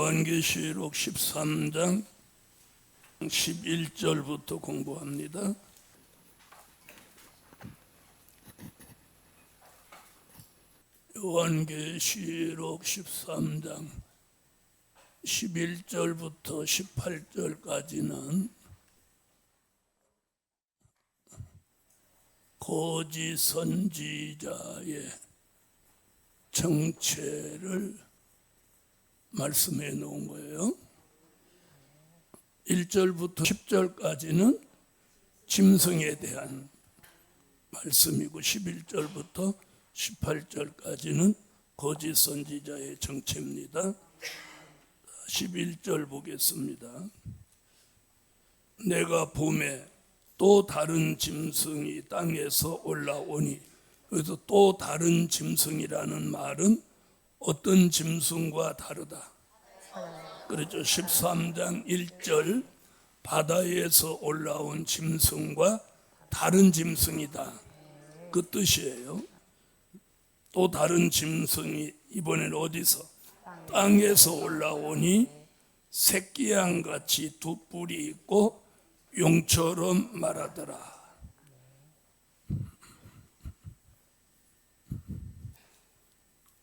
요한계시록 13장 11절부터 공부합니다. 요한계시록 13장 11절부터 18절까지는 거짓 선지자의 정체를 말씀해 놓은 거예요. 1절부터 10절까지는 짐승에 대한 말씀이고 11절부터 18절까지는 거짓 선지자의 정체입니다. 11절 보겠습니다. 내가 봄에 또 다른 짐승이 땅에서 올라오니, 그래서 또 다른 짐승이라는 말은 어떤 짐승과 다르다. 그렇죠. 13장 1절 바다에서 올라온 짐승과 다른 짐승이다, 그 뜻이에요. 또 다른 짐승이 이번엔 어디서? 땅에서 올라오니 새끼양같이 두 뿔이 있고 용처럼 말하더라.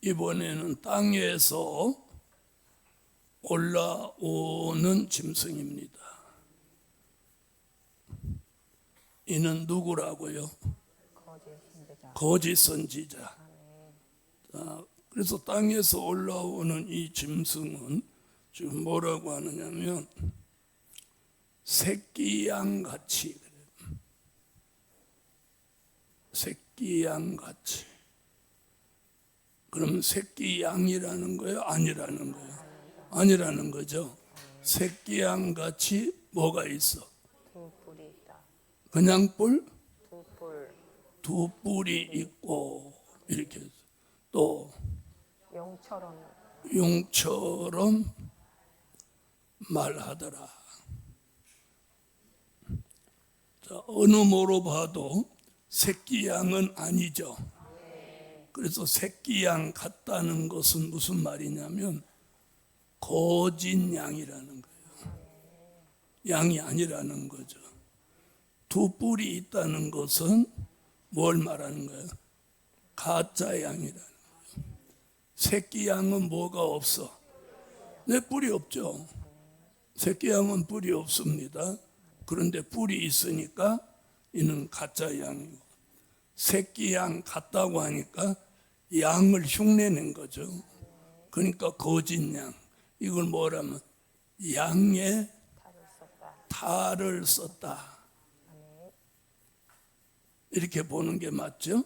이번에는 땅에서 올라오는 짐승입니다. 이는 누구라고요? 거짓 선지자. 그래서 땅에서 올라오는 이 짐승은 지금 뭐라고 하느냐면 새끼양같이, 새끼양같이. 그럼 새끼양이라는 거예요? 아니라는 거예요? 아니라는 거죠. 새끼양같이 뭐가 있어? 두 뿔이 있다. 그냥 뿔? 두 뿔. 두 뿔이 있고, 이렇게 해서 또 용처럼 말하더라. 자, 어느 모로 봐도 새끼양은 아니죠. 그래서 새끼양 같다는 것은 무슨 말이냐면 거짓 양이라는 거예요. 양이 아니라는 거죠. 두 뿔이 있다는 것은 뭘 말하는 거예요? 가짜 양이라는 거예요. 새끼 양은 뭐가 없어? 네, 뿔이 없죠. 새끼 양은 뿔이 없습니다. 그런데 뿔이 있으니까 이는 가짜 양이고, 새끼 양 같다고 하니까 양을 흉내낸 거죠. 그러니까 거짓 양. 이걸 뭐라면 양의 탈을 썼다, 이렇게 보는 게 맞죠.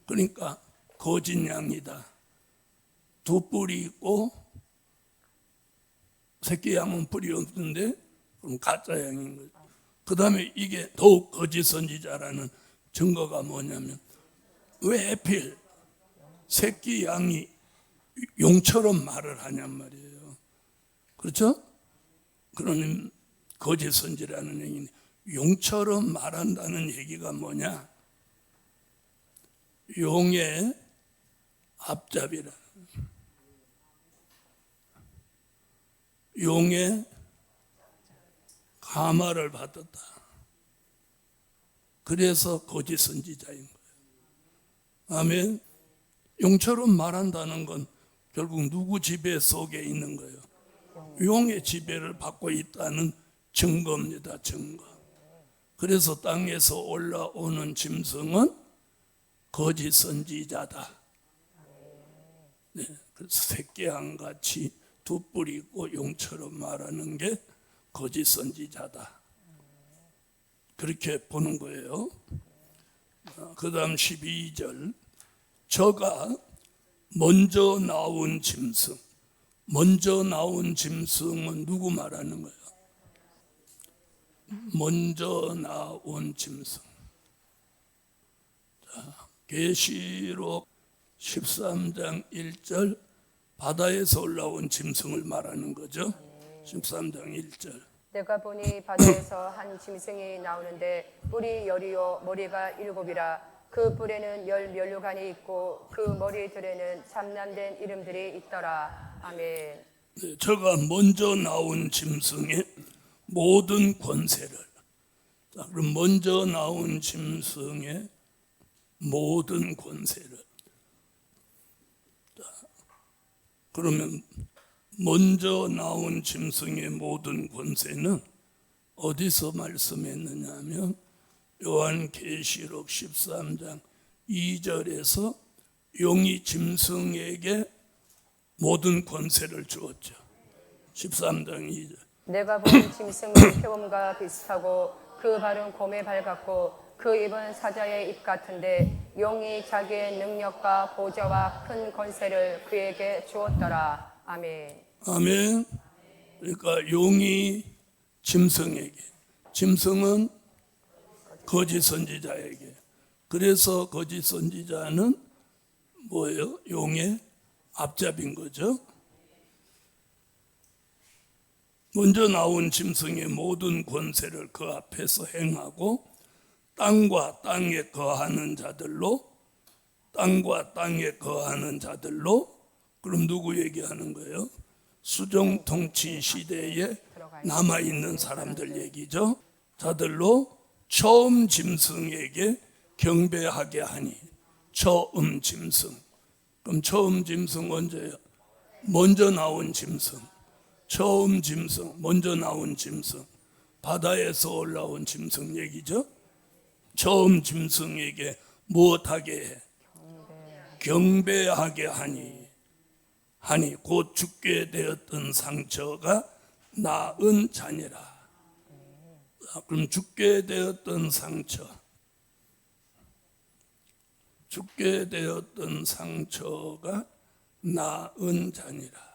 그러니까 거짓 양이다. 두 뿔이 있고 새끼 양은 뿔이 없는데 그럼 가짜 양인 거죠. 그 다음에 이게 더욱 거짓 선지자라는 증거가 뭐냐면, 왜 하필 새끼 양이 용처럼 말을 하냔 말이에요. 그렇죠? 그러니 거짓 선지라는 얘기는 용처럼 말한다는 얘기가 뭐냐? 용의 앞잡이라, 용의 가마를 받았다. 그래서 거짓 선지자인 거예요. 아멘. 용처럼 말한다는 건 결국 누구 지배 속에 있는 거예요? 용의 지배를 받고 있다는 증거입니다. 증거. 그래서 땅에서 올라오는 짐승은 거짓 선지자다. 네, 그래서 새끼양같이 두 뿔이 있고 용처럼 말하는 게 거짓 선지자다, 그렇게 보는 거예요. 그 다음 12절, 저가 먼저 나온 짐승. 먼저 나온 짐승은 누구 말하는 거예요? 먼저 나온 짐승. 자, 계시록 13장 1절 바다에서 올라온 짐승을 말하는 거죠. 13장 1절. 내가 보니 바다에서 한 짐승이 나오는데 뿔이 10이요 머리가 7이라. 그 뿔에는 10 면류관이 있고 그 머리들에는 참남된 이름들이 있더라. 아멘. 네, 저가 먼저 나온 짐승의 모든 권세를. 자, 그럼 먼저 나온 짐승의 모든 권세를. 자, 그러면 먼저 나온 짐승의 모든 권세는 어디서 말씀했느냐 하면 요한계시록 13장 2절에서 용이 짐승에게 모든 권세를 주었죠. 13장 2절. 내가 본 짐승은 표범과 비슷하고 그 발은 곰의 발 같고 그 입은 사자의 입 같은데 용이 자기의 능력과 보좌와 큰 권세를 그에게 주었더라. 아멘. 아멘. 그러니까 용이 짐승에게, 짐승은 거짓 선지자에게. 그래서 거짓 선지자는 뭐예요? 용의 앞잡인 거죠. 먼저 나온 짐승의 모든 권세를 그 앞에서 행하고 땅과 땅에 거하는 자들로, 땅과 땅에 거하는 자들로, 그럼 누구 얘기하는 거예요? 수종 통치 시대에 남아있는 사람들 얘기죠. 자들로 처음 짐승에게 경배하게 하니. 처음 짐승. 그럼 처음 짐승 언제예요? 먼저 나온 짐승. 처음 짐승, 먼저 나온 짐승. 바다에서 올라온 짐승 얘기죠. 처음 짐승에게 무엇하게 해? 경배하게 하니 곧 죽게 되었던 상처가 나은 자니라. 그럼 죽게 되었던 상처가 나은 자니라.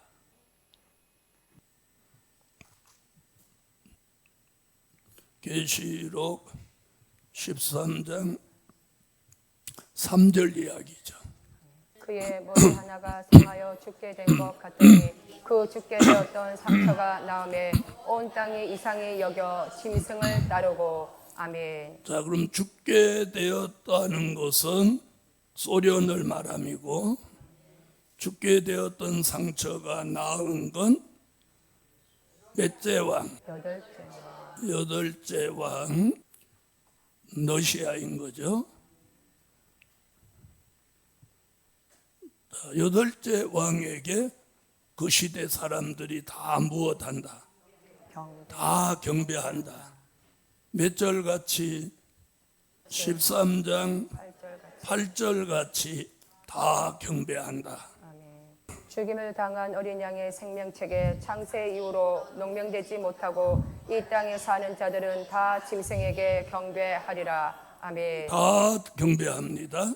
계시록 13장 3절 이야기죠. 그의 머리 하나가 상하여 죽게 된 것 같더니 그 죽게 되었던 상처가 나음에 온 땅이 이상히 여겨 짐승을 따르고. 아멘. 자, 그럼 죽게 되었다는 것은 소련을 말함이고, 죽게 되었던 상처가 나은 건 몇째 왕? 여덟째 왕 러시아인 거죠. 여덟째 왕에게 그 시대 사람들이 다 무엇한다? 다 경배한다. 몇 절 같이? 13장 8절 같이 다 경배한다. 죽임을 당한 어린 양의 생명책에 창세 이후로 농명되지 못하고 이 땅에 사는 자들은 다 짐승에게 경배하리라. 아멘. 다 경배합니다.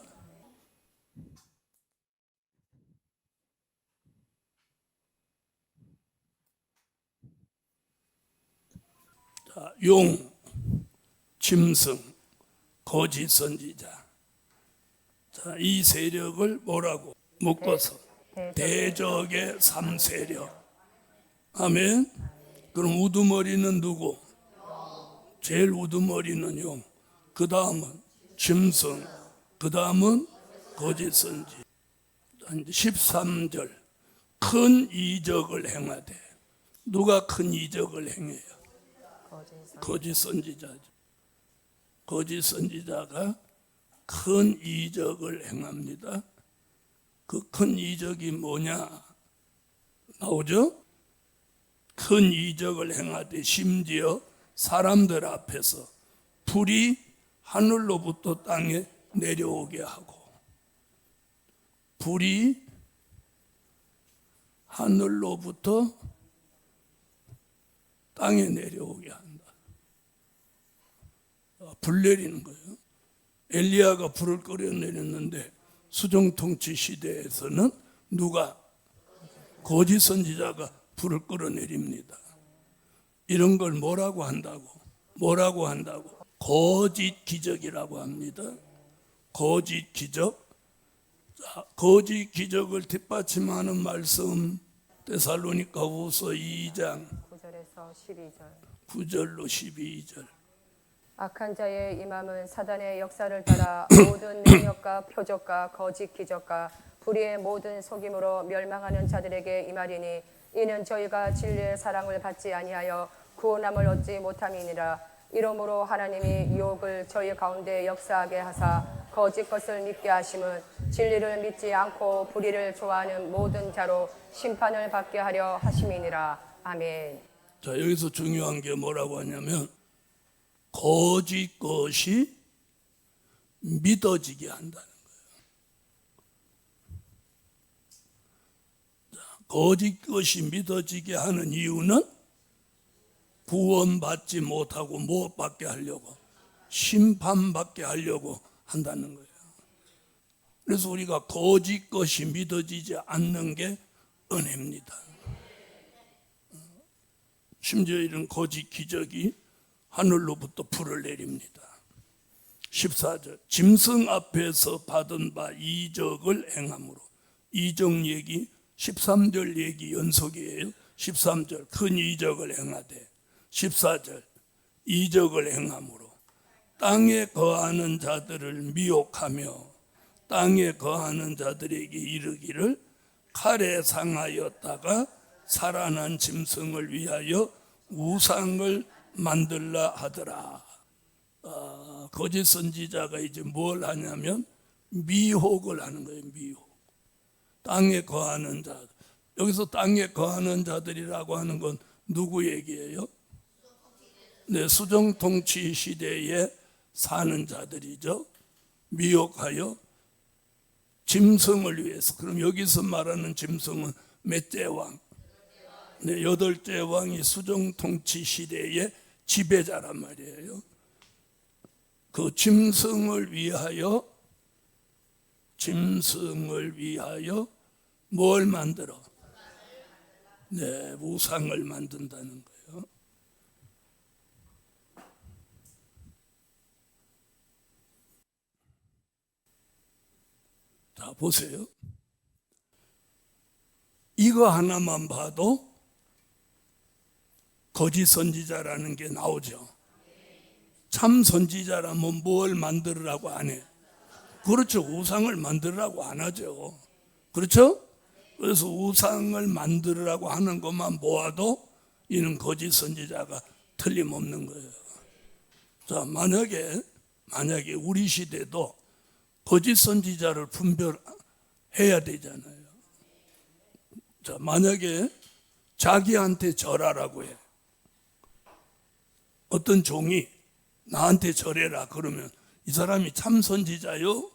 자, 용, 짐승, 거짓 선지자. 자, 이 세력을 뭐라고 묶어서 대적의 3세력. 아멘. 그럼 우두머리는 누구? 제일 우두머리는 용. 그 다음은 짐승. 그 다음은 거짓 선지. 13절. 큰 이적을 행하되. 누가 큰 이적을 행해요? 거짓 선지자죠. 거짓 선지자가 큰 이적을 행합니다. 그 큰 이적이 뭐냐? 나오죠? 큰 이적을 행하되 심지어 사람들 앞에서 불이 하늘로부터 땅에 내려오게 하고, 불이 하늘로부터 땅에 내려오게 한다. 불 내리는 거예요. 엘리야가 불을 끌어내렸는데 수정통치 시대에서는 누가? 거짓 선지자가 불을 끌어내립니다. 이런 걸 뭐라고 한다고? 거짓 기적이라고 합니다. 거짓 기적. 자, 거짓 기적을 뒷받침하는 말씀 데살로니가후서 2장 9절에서 12절. 9절로 12절. 악한 자의 임함은 사단의 역사를 따라 모든 능력과 표적과 거짓 기적과 불의의 모든 속임으로 멸망하는 자들에게 임하리니 이는 저희가 진리의 사랑을 받지 아니하여 구원함을 얻지 못함이니라. 이러므로 하나님이 유혹을 저희 가운데 역사하게 하사 거짓 것을 믿게 하심은 진리를 믿지 않고 불의를 좋아하는 모든 자로 심판을 받게 하려 하심이니라. 아멘. 자, 여기서 중요한 게 뭐라고 하냐면 거짓 것이 믿어지게 한다는 거예요. 자, 거짓 것이 믿어지게 하는 이유는 구원받지 못하고 못 받게 하려고, 심판받게 하려고 한다는 거예요. 그래서 우리가 거짓 것이 믿어지지 않는 게 은혜입니다. 심지어 이런 거짓 기적이 하늘로부터 불을 내립니다. 14절 짐승 앞에서 받은 바 이적을 행함으로. 이적 얘기 13절 얘기 연속이에요. 13절 큰 이적을 행하되, 14절 이적을 행함으로 땅에 거하는 자들을 미혹하며 땅에 거하는 자들에게 이르기를 칼에 상하였다가 살아난 짐승을 위하여 우상을 만들라 하더라. 거짓 선지자가 이제 뭘 하냐면 미혹을 하는 거예요. 미혹. 땅에 거하는 자. 여기서 땅에 거하는 자들이라고 하는 건 누구 얘기예요? 네, 수정통치 시대에 사는 자들이죠. 미혹하여 짐승을 위해서. 그럼 여기서 말하는 짐승은 몇째 왕? 네, 8째 왕이 수정통치 시대의 지배자란 말이에요. 그 짐승을 위하여 뭘 만들어? 네, 우상을 만든다는 거예요. 자, 보세요. 이거 하나만 봐도 거짓 선지자라는 게 나오죠. 참 선지자라면 뭘 만들으라고 안 해? 그렇죠. 우상을 만들으라고 안 하죠. 그렇죠? 그래서 우상을 만들으라고 하는 것만 모아도 이는 거짓 선지자가 틀림없는 거예요. 자, 만약에 우리 시대도 거짓 선지자를 분별해야 되잖아요. 자, 만약에 자기한테 절하라고 해. 어떤 종이 나한테 절해라 그러면 이 사람이 참 선지자요?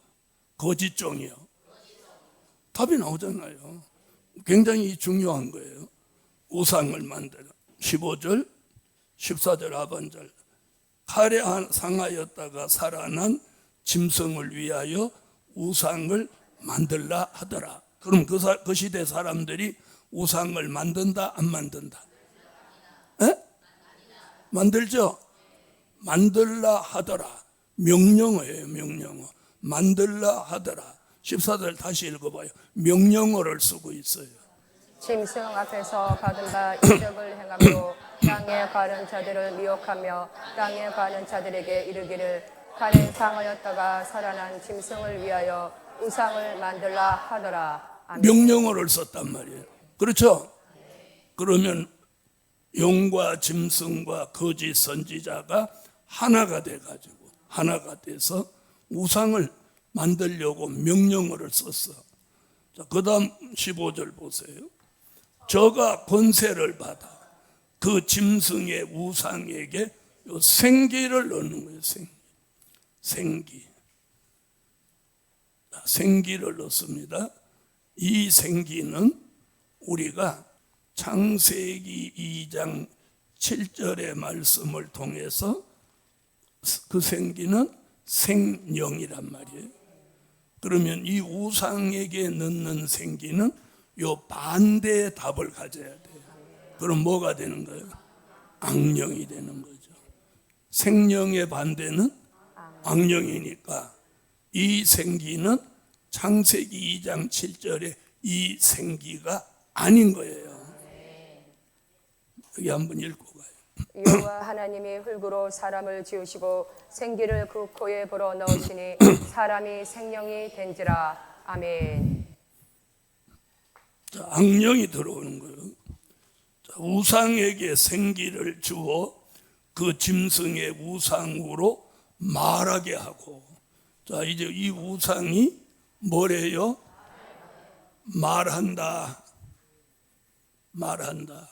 거짓 종이요? 답이 나오잖아요. 굉장히 중요한 거예요. 우상을 만들어. 15절, 14절 하반절. 칼에 상하였다가 살아난 짐승을 위하여 우상을 만들라 하더라. 그럼 그 시대 사람들이 우상을 만든다 안 만든다? 에? 만들죠? 만들라 하더라. 명령어예요. 명령어. 만들라 하더라. 14절 다시 읽어봐요. 명령어를 쓰고 있어요. 짐승 앞에서 받은 바 이적을 행함으로 땅에 가는 자들을 미혹하며 땅에 가는 자들에게 이르기를 칼에 상하였다가 살아난 짐승을 위하여 우상을 만들라 하더라. 아멘. 명령어를 썼단 말이에요. 그렇죠? 그러면 용과 짐승과 거짓 선지자가 하나가 돼서 우상을 만들려고 명령어를 썼어. 자, 그 다음 15절 보세요. 저가 권세를 받아 그 짐승의 우상에게 생기를 넣는 거예요. 생기를 넣습니다. 이 생기는 우리가 창세기 2장 7절의 말씀을 통해서 그 생기는 생명이란 말이에요. 그러면 이 우상에게 넣는 생기는 요 반대의 답을 가져야 돼요. 그럼 뭐가 되는 거예요? 악령이 되는 거죠. 생명의 반대는 악령이니까 이 생기는 창세기 2장 7절의 이 생기가 아닌 거예요. 여기 한번 읽고 가요. 여호와 하나님이 흙으로 사람을 지으시고 생기를 그 코에 불어 넣으시니 사람이 생명이 된지라. 아멘. 자, 악령이 들어오는 거예요. 우상에게 생기를 주어 그 짐승의 우상으로 말하게 하고. 자, 이제 이 우상이 뭐래요? 말한다. 말한다.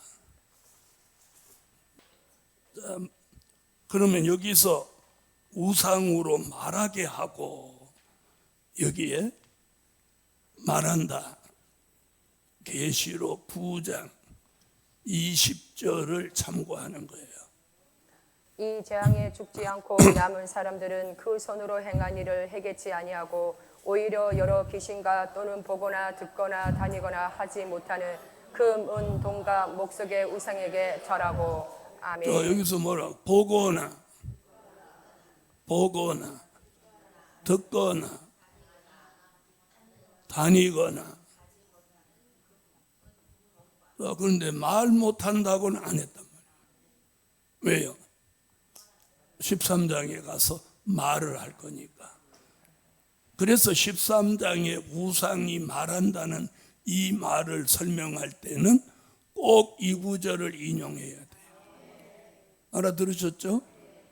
자, 그러면 여기서 우상으로 말하게 하고, 여기에 말한다. 계시록 9장 20절을 참고하는 거예요. 이 재앙에 죽지 않고 남은 사람들은 그 손으로 행한 일을 해겠지 아니하고 오히려 여러 귀신과 또는 보거나 듣거나 다니거나 하지 못하는 금, 은, 동과 목석의 우상에게 절하고. 아멘. 여기서 뭐라? 보거나 듣거나 다니거나. 그런데 말 못한다고는 안 했단 말이에요. 왜요? 13장에 가서 말을 할 거니까. 그래서 13장에 우상이 말한다는 이 말을 설명할 때는 꼭 이 구절을 인용해야 돼요. 알아들으셨죠?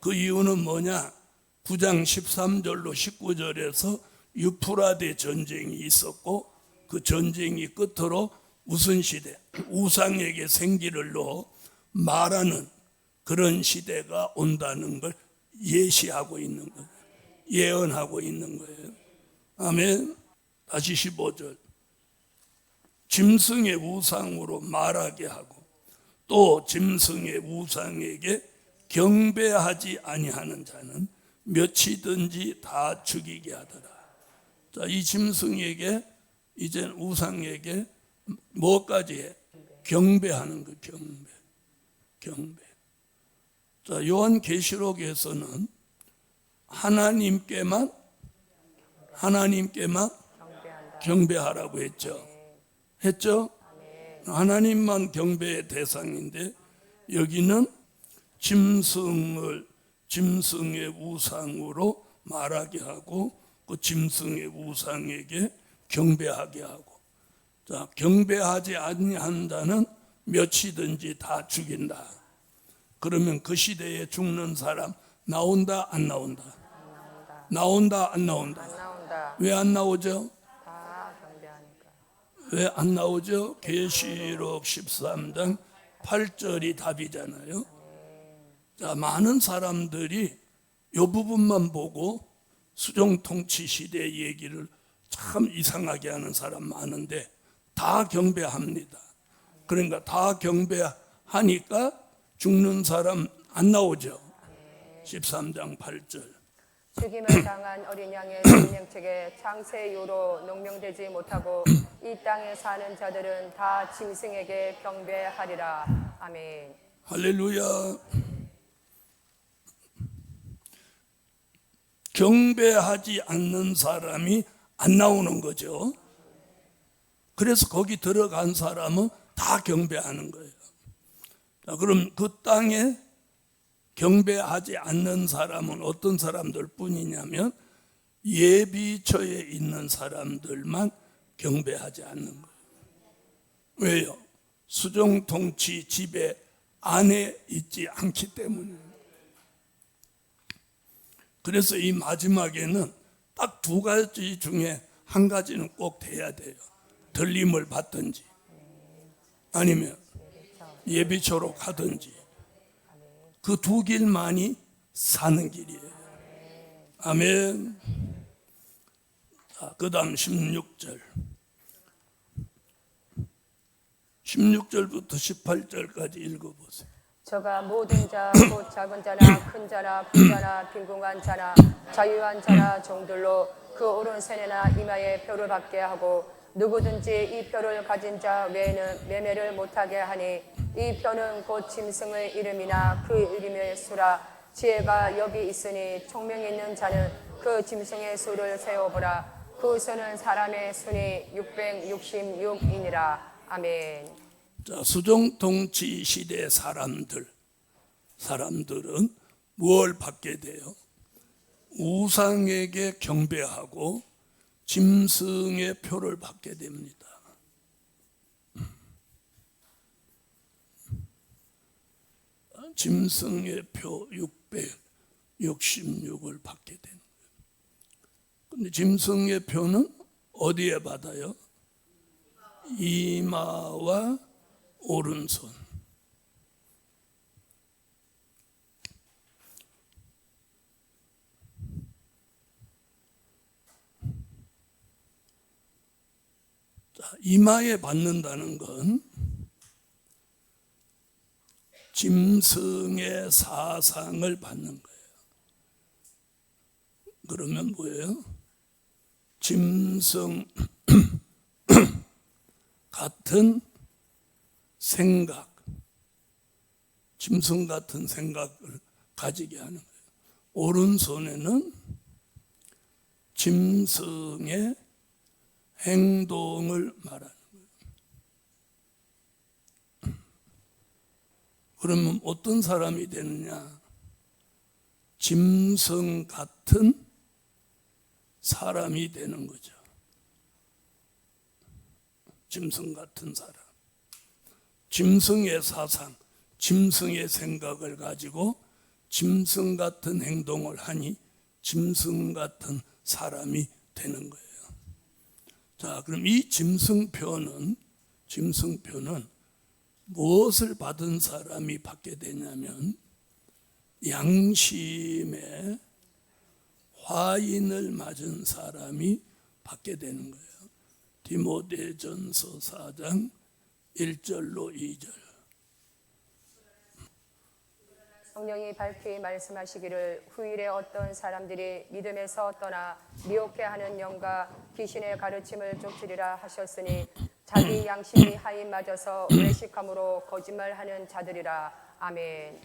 그 이유는 뭐냐? 9장 13절로 19절에서 유프라데 전쟁이 있었고, 그 전쟁이 끝으로 무슨 시대? 우상에게 생기를 넣어 말하는 그런 시대가 온다는 걸 예시하고 있는 거예요. 예언하고 있는 거예요. 아멘. 다시 15절. 짐승의 우상으로 말하게 하고 또 짐승의 우상에게 경배하지 아니하는 자는 몇이든지 다 죽이게 하더라. 자, 이 짐승에게, 이제 우상에게 뭐까지 해? 경배하는 거. 경배. 자, 요한계시록에서는 하나님께만 경배하라고 했죠? 하나님만 경배의 대상인데, 여기는 짐승의 우상으로 말하게 하고 그 짐승의 우상에게 경배하게 하고. 자, 경배하지 아니한다는 몇이든지 다 죽인다. 그러면 그 시대에 죽는 사람 나온다 안 나온다? 나온다 안 나온다? 안 나온다. 왜 안 나오죠? 다 경배하니까. 왜 안 나오죠? 계시록 13장 8절이 답이잖아요. 자, 많은 사람들이 이 부분만 보고 수정통치 시대 얘기를 참 이상하게 하는 사람 많은데, 다 경배합니다. 그러니까 다 경배하니까 죽는 사람 안 나오죠. 13장 8절. 죽임을 당한 어린 양의 생명책에 창세 이후로 농명되지 못하고 이 땅에 사는 자들은 다 짐승에게 경배하리라. 아멘. 할렐루야. 경배하지 않는 사람이 안 나오는 거죠. 그래서 거기 들어간 사람은 다 경배하는 거예요. 자, 그럼 그 땅에 경배하지 않는 사람은 어떤 사람들 뿐이냐면 예비처에 있는 사람들만 경배하지 않는 거예요. 왜요? 수정통치 지배 안에 있지 않기 때문이에요. 그래서 이 마지막에는 딱 두 가지 중에 한 가지는 꼭 돼야 돼요. 들림을 받든지 아니면 예비처로 가든지. 그 두 길만이 사는 길이에요. 아멘. 그 다음 16절. 16절부터 18절까지 읽어보세요. 저가 모든 자, 곧 작은 자나 큰 자나 부자나 빈궁한 자나 자유한 자나 종들로 그 오른 세뇌나 이마에 표를 받게 하고 누구든지 이 표를 가진 자 외에는 매매를 못하게 하니 이 표는 곧 짐승의 이름이나 그 이름의 수라. 지혜가 여기 있으니 총명 있는 자는 그 짐승의 수를 세어보라. 그 수는 사람의 수니 666이니라. 아멘. 자, 수정통치 시대 사람들은 무엇을 받게 돼요? 우상에게 경배하고 짐승의 표를 받게 됩니다. 짐승의 표 666을 받게 되는 거예요. 근데 짐승의 표는 어디에 받아요? 이마와 오른손. 자, 이마에 받는다는 건 짐승의 사상을 받는 거예요. 그러면 뭐예요? 짐승 같은 생각, 짐승 같은 생각을 가지게 하는 거예요. 오른손에는 짐승의 행동을 말하는 거예요. 그러면 어떤 사람이 되느냐? 짐승 같은 사람이 되는 거죠. 짐승 같은 사람. 짐승의 사상, 짐승의 생각을 가지고 짐승 같은 행동을 하니 짐승 같은 사람이 되는 거예요. 자, 그럼 이 짐승표는 무엇을 받은 사람이 받게 되냐면 양심의 화인을 맞은 사람이 받게 되는 거예요. 디모데전서 4장 1절로 2절. 성령이 밝히 말씀하시기를 후일에 어떤 사람들이 믿음에서 떠나 미혹해 하는 영과 귀신의 가르침을 쫓으리라 하셨으니 자기 양심이 하인 맞아서 외식함으로 거짓말하는 자들이라. 아멘.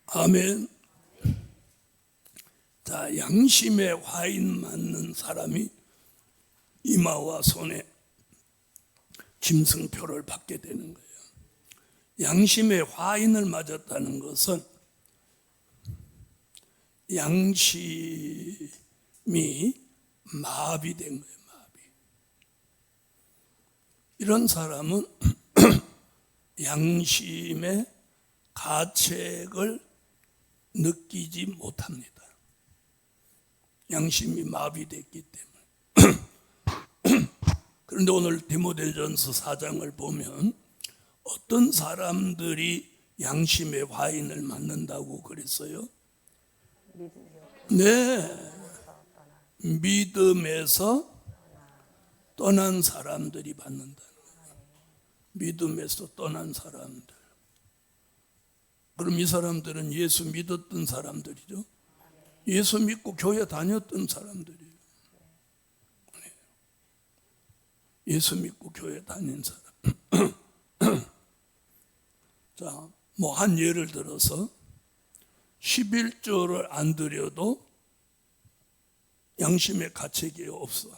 아멘. 자, 양심에 화인 맞는 사람이 이마와 손에 짐승표를 받게 되는 거예요. 양심에 화인을 맞았다는 것은 양심이 마비된 거예요. 마비. 이런 사람은 양심의 가책을 느끼지 못합니다. 양심이 마비됐기 때문에. 그런데 오늘 디모데전서 4장을 보면 어떤 사람들이 양심의 화인을 맞는다고 그랬어요? 네, 믿음에서 떠난 사람들이 받는다는 거예요. 믿음에서 떠난 사람들. 그럼 이 사람들은 예수 믿었던 사람들이죠. 예수 믿고 교회 다녔던 사람들이에요. 예수 믿고 교회 다닌 사람. 자, 뭐 한 예를 들어서 11조를 안 드려도 양심의 가책이 없어.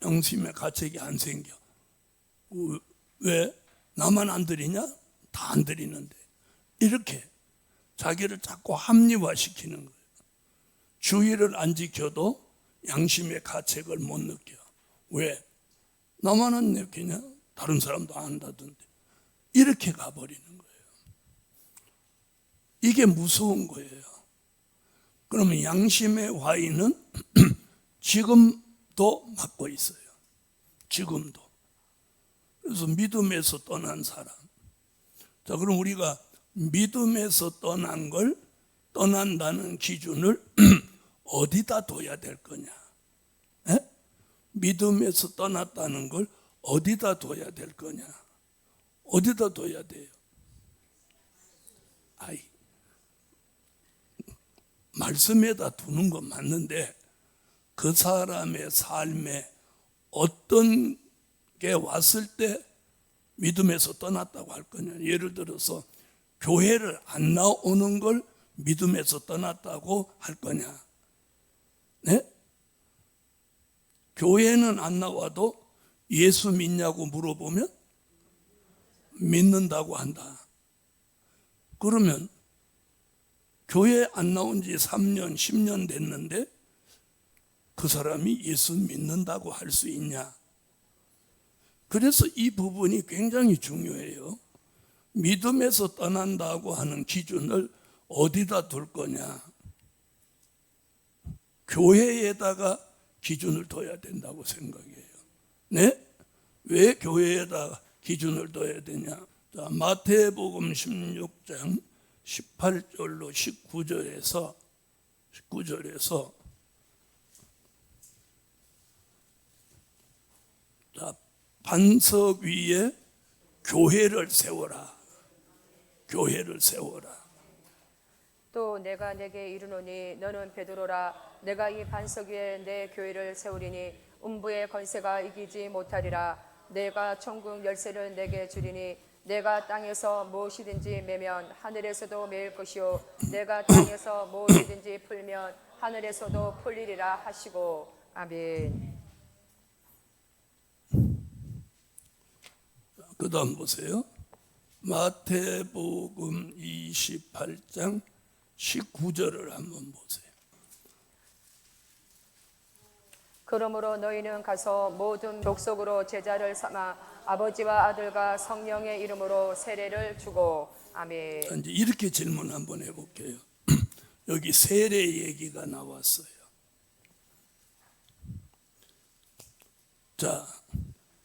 양심의 가책이 안 생겨. 왜? 나만 안 드리냐? 다 안 드리는데. 이렇게 자기를 자꾸 합리화시키는 거예요. 주의를 안 지켜도 양심의 가책을 못 느껴. 왜? 나만 안 느끼냐? 다른 사람도 안 한다던데. 이렇게 가버리는 거예요. 이게 무서운 거예요. 그러면 양심의 화인은 지금도 맡고 있어요. 지금도. 그래서 믿음에서 떠난 사람. 자, 그럼 우리가 믿음에서 떠난 걸 떠난다는 기준을 어디다 둬야 될 거냐? 에? 믿음에서 떠났다는 걸 어디다 둬야 될 거냐? 어디다 둬야 돼요? 말씀에다 두는 건 맞는데 그 사람의 삶에 어떤 게 왔을 때 믿음에서 떠났다고 할 거냐? 예를 들어서 교회를 안 나오는 걸 믿음에서 떠났다고 할 거냐? 네? 교회는 안 나와도 예수 믿냐고 물어보면 믿는다고 한다. 그러면 교회 안 나온 지 3년, 10년 됐는데 그 사람이 예수 믿는다고 할 수 있냐? 그래서 이 부분이 굉장히 중요해요. 믿음에서 떠난다고 하는 기준을 어디다 둘 거냐? 교회에다가 기준을 둬야 된다고 생각해요. 네? 왜 교회에다 기준을 둬야 되냐? 자, 마태복음 16장 18절로 19절에서 자, 반석 위에 교회를 세워라. 교회를 세워라. 또 내가 내게 이르노니 너는 베드로라. 내가 이 반석 위에 내 교회를 세우리니 음부의 권세가 이기지 못하리라. 내가 천국 열쇠를 내게 주리니 내가 땅에서 무엇이든지 매면 하늘에서도 매일 것이요 내가 땅에서 무엇이든지 풀면 하늘에서도 풀리리라 하시고. 아멘. 그 다음 보세요. 마태복음 28장 19절을 한번 보세요. 그러므로 너희는 가서 모든 족속으로 제자를 삼아 아버지와 아들과 성령의 이름으로 세례를 주고. 아멘. 자, 이제 이렇게 질문 한번 해볼게요. 여기 세례 얘기가 나왔어요. 자,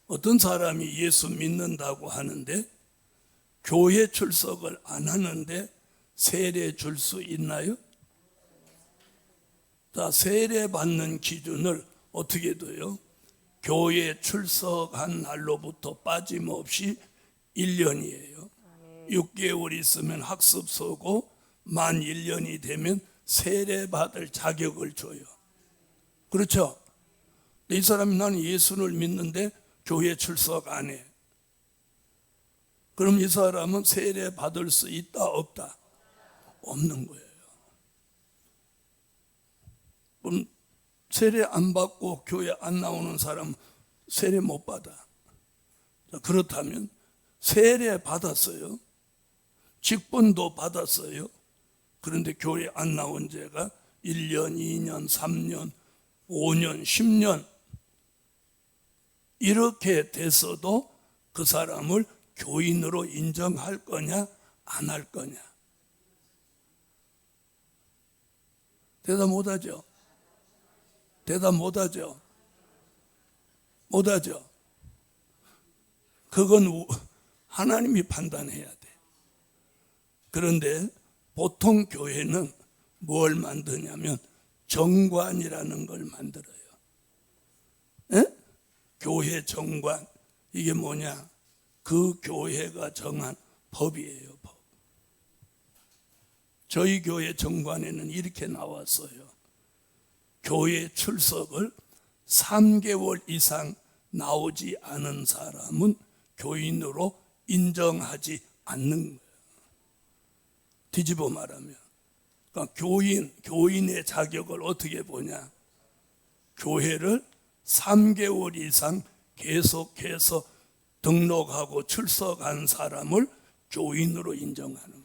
어떤 사람이 예수 믿는다고 하는데 교회 출석을 안 하는데 세례 줄 수 있나요? 자, 세례 받는 기준을 어떻게 둬요? 교회 출석한 날로부터 빠짐없이 1년이에요. 6개월 있으면 학습서고 만 1년이 되면 세례 받을 자격을 줘요. 그렇죠? 이 사람이 나는 예수를 믿는데 교회 출석 안 해. 그럼 이 사람은 세례 받을 수 있다 없다? 없는 거예요. 그럼 세례 안 받고 교회 안 나오는 사람 세례 못 받아. 자, 그렇다면 세례 받았어요. 직분도 받았어요. 그런데 교회 안 나온 지가 1년, 2년, 3년, 5년, 10년 이렇게 돼서도 그 사람을 교인으로 인정할 거냐 안 할 거냐? 대답 못하죠? 대답 못하죠? 못하죠? 그건 하나님이 판단해야 돼. 그런데 보통 교회는 뭘 만드냐면 정관이라는 걸 만들어요. 에? 교회 정관. 이게 뭐냐? 그 교회가 정한 법이에요. 법. 저희 교회 정관에는 이렇게 나왔어요. 교회 출석을 3개월 이상 나오지 않은 사람은 교인으로 인정하지 않는 거예요. 뒤집어 말하면, 그러니까 교인의 자격을 어떻게 보냐? 교회를 3개월 이상 계속해서 등록하고 출석한 사람을 교인으로 인정하는 거예요.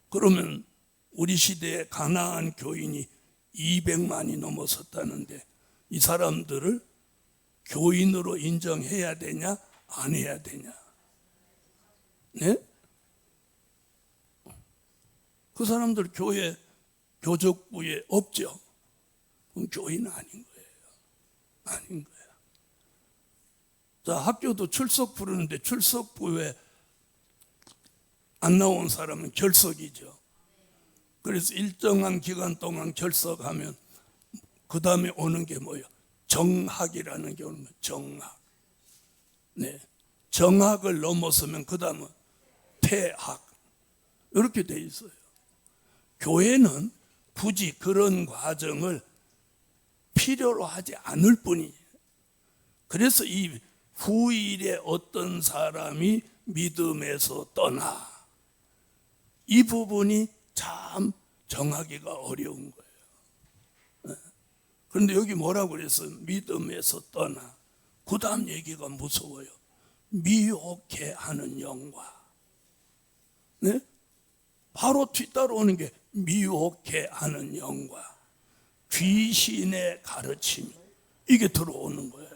그러면 우리 시대에 가나안 교인이 200만이 넘어섰다는데 이 사람들을 교인으로 인정해야 되냐 안 해야 되냐? 네? 그 사람들 교회 교적부에 없죠. 그럼 교인은 아닌 거예요. 아닌 거예요. 자, 학교도 출석 부르는데 출석부에 안 나온 사람은 결석이죠. 그래서 일정한 기간 동안 결석하면 그 다음에 오는 게 뭐예요? 정학이라는 게 오는 거예요. 정학. 네. 정학을 넘어서면 그 다음은 퇴학. 이렇게 돼 있어요. 교회는 굳이 그런 과정을 필요로 하지 않을 뿐이에요. 그래서 이 후일에 어떤 사람이 믿음에서 떠나, 이 부분이 참 정하기가 어려운 거예요. 그런데 여기 뭐라고 그랬어요? 믿음에서 떠나. 그 다음 얘기가 무서워요. 미혹해 하는 영과. 네? 바로 뒤따라오는 게 미혹해 하는 영과 귀신의 가르침, 이게 들어오는 거예요.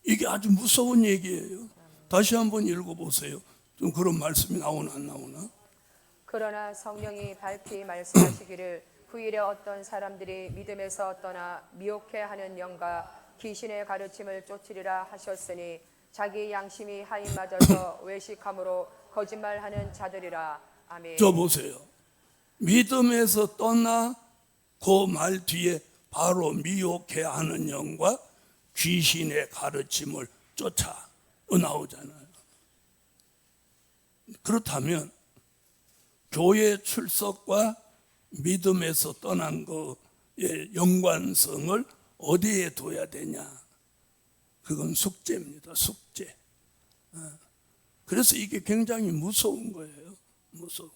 이게 아주 무서운 얘기예요. 다시 한번 읽어보세요. 좀 그런 말씀이 나오나 안 나오나? 그러나 성령이 밝히 말씀하시기를 후일에 어떤 사람들이 믿음에서 떠나 미혹해하는 영과 귀신의 가르침을 쫓으리라 하셨으니 자기 양심이 하인 맞아서 외식함으로 거짓말하는 자들이라. 아멘. 저 보세요. 믿음에서 떠나 그 말 뒤에 바로 미혹해하는 영과 귀신의 가르침을 쫓아 나오잖아요. 그렇다면 교회 출석과 믿음에서 떠난 거의 연관성을 어디에 둬야 되냐? 그건 숙제입니다. 숙제. 그래서 이게 굉장히 무서운 거예요. 무서워.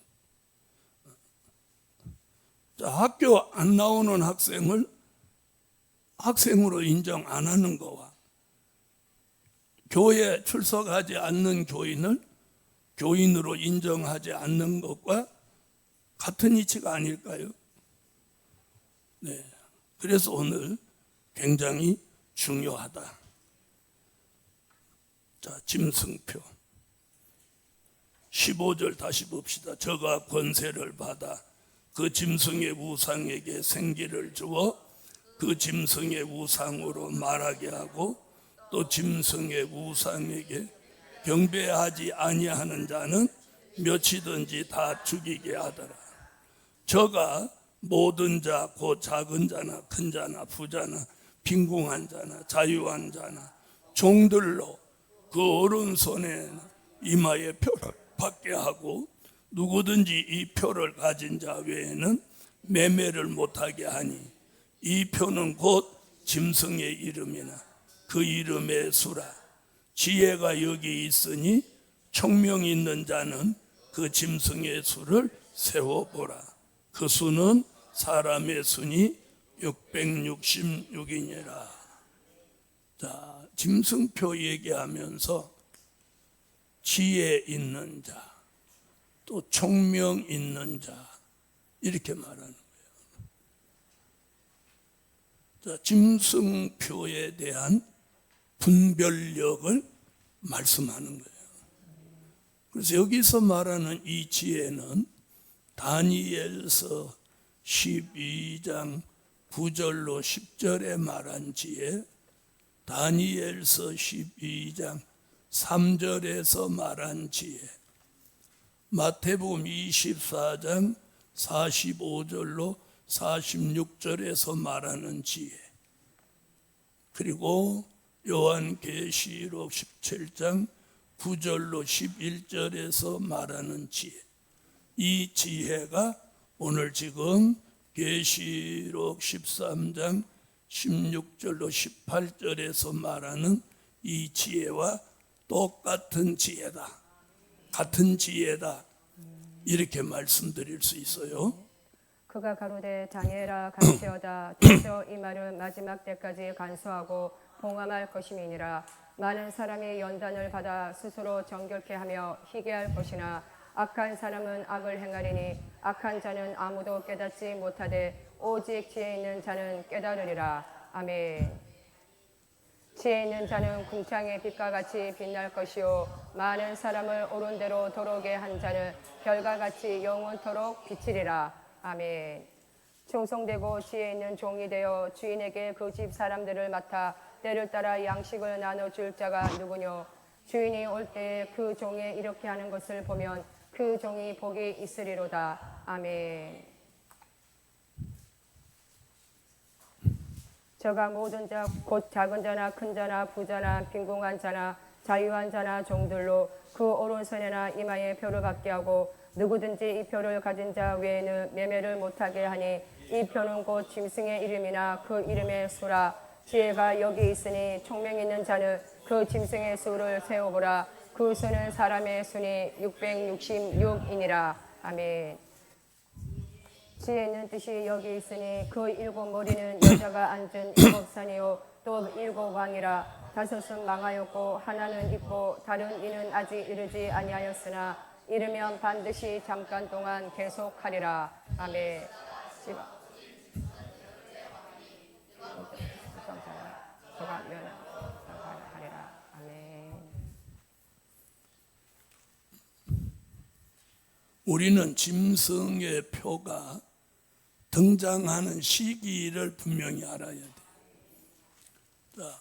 자, 학교 안 나오는 학생을 학생으로 인정 안 하는 거와 교회 출석하지 않는 교인을 교인으로 인정하지 않는 것과 같은 이치가 아닐까요? 네. 그래서 오늘 굉장히 중요하다. 자, 짐승표 15절 다시 봅시다. 저가 권세를 받아 그 짐승의 우상에게 생기를 주어 그 짐승의 우상으로 말하게 하고 또 짐승의 우상에게 경배하지 아니하는 자는 몇이든지 다 죽이게 하더라. 저가 모든 자, 곧 작은 자나 큰 자나 부자나 빈궁한 자나 자유한 자나 종들로 그 오른손에 이마에 표를 받게 하고 누구든지 이 표를 가진 자 외에는 매매를 못하게 하니 이 표는 곧 짐승의 이름이나 그 이름의 수라. 지혜가 여기 있으니 총명 있는 자는 그 짐승의 수를 세워보라. 그 수는 사람의 수니 666이니라. 자, 짐승표 얘기하면서 지혜 있는 자, 또 총명 있는 자, 이렇게 말하는 거예요. 자, 짐승표에 대한 분별력을 말씀하는 거예요. 그래서 여기서 말하는 이 지혜는 다니엘서 12장 9절로 10절에 말한 지혜, 다니엘서 12장 3절에서 말한 지혜, 마태복음 24장 45절로 46절에서 말하는 지혜, 그리고 요한계시록 17장 9절로 11절에서 말하는 지혜, 이 지혜가 오늘 지금 계시록 13장 16절로 18절에서 말하는 이 지혜와 똑같은 지혜다, 같은 지혜다, 이렇게 말씀드릴 수 있어요. 그가 가로되 다니엘아 갈지어다. 드디어 이 말은 마지막 때까지 간수하고 봉함할 것임이니라. 많은 사람이 연단을 받아 스스로 정결케 하며 희게 할 것이나 악한 사람은 악을 행하리니 악한 자는 아무도 깨닫지 못하되 오직 지혜 있는 자는 깨달으리라. 아멘. 지혜 있는 자는 궁창의 빛과 같이 빛날 것이요 많은 사람을 옳은 대로 도로게 한 자는 별과 같이 영원토록 비치리라. 아멘. 충성되고 지혜 있는 종이 되어 주인에게 그 집 사람들을 맡아 때를 따라 양식을 나눠줄 자가 누구뇨? 주인이 올 때에 그 종이 이렇게 하는 것을 보면 그 종이 복이 있으리로다. 아멘. 저가 모든 자, 곧 작은 자나 큰 자나 부자나 빈궁한 자나 자유한 자나 종들로 그 오른손에나 이마에 표를 받게 하고 누구든지 이 표를 가진 자 외에는 매매를 못하게 하니 이 표는 곧 짐승의 이름이나 그 이름의 수라. 지혜가 여기 있으니 총명 있는 자는 그 짐승의 수를 세워보라. 그 수는 사람의 수니 666이니라. 아멘. 지혜 있는 뜻이 여기 있으니 그 일곱 머리는 여자가 앉은 일곱 산이요 또 일곱 왕이라. 다섯은 망하였고 하나는 있고 다른 이는 아직 이르지 아니하였으나 이르면 반드시 잠깐 동안 계속하리라. 아멘. 제가 면하리라. 우리는 짐승의 표가 등장하는 시기를 분명히 알아야 돼. 자,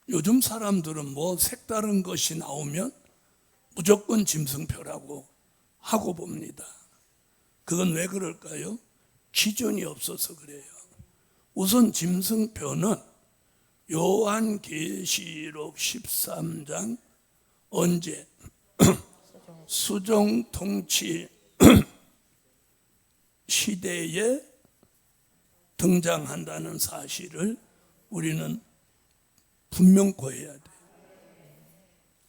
요즘 사람들은 뭐 색다른 것이 나오면 무조건 짐승표라고 하고 봅니다. 그건 왜 그럴까요? 기준이 없어서 그래요. 우선 짐승표는 요한계시록 13장 언제 수종통치 시대에 등장한다는 사실을 우리는 분명고해야 돼.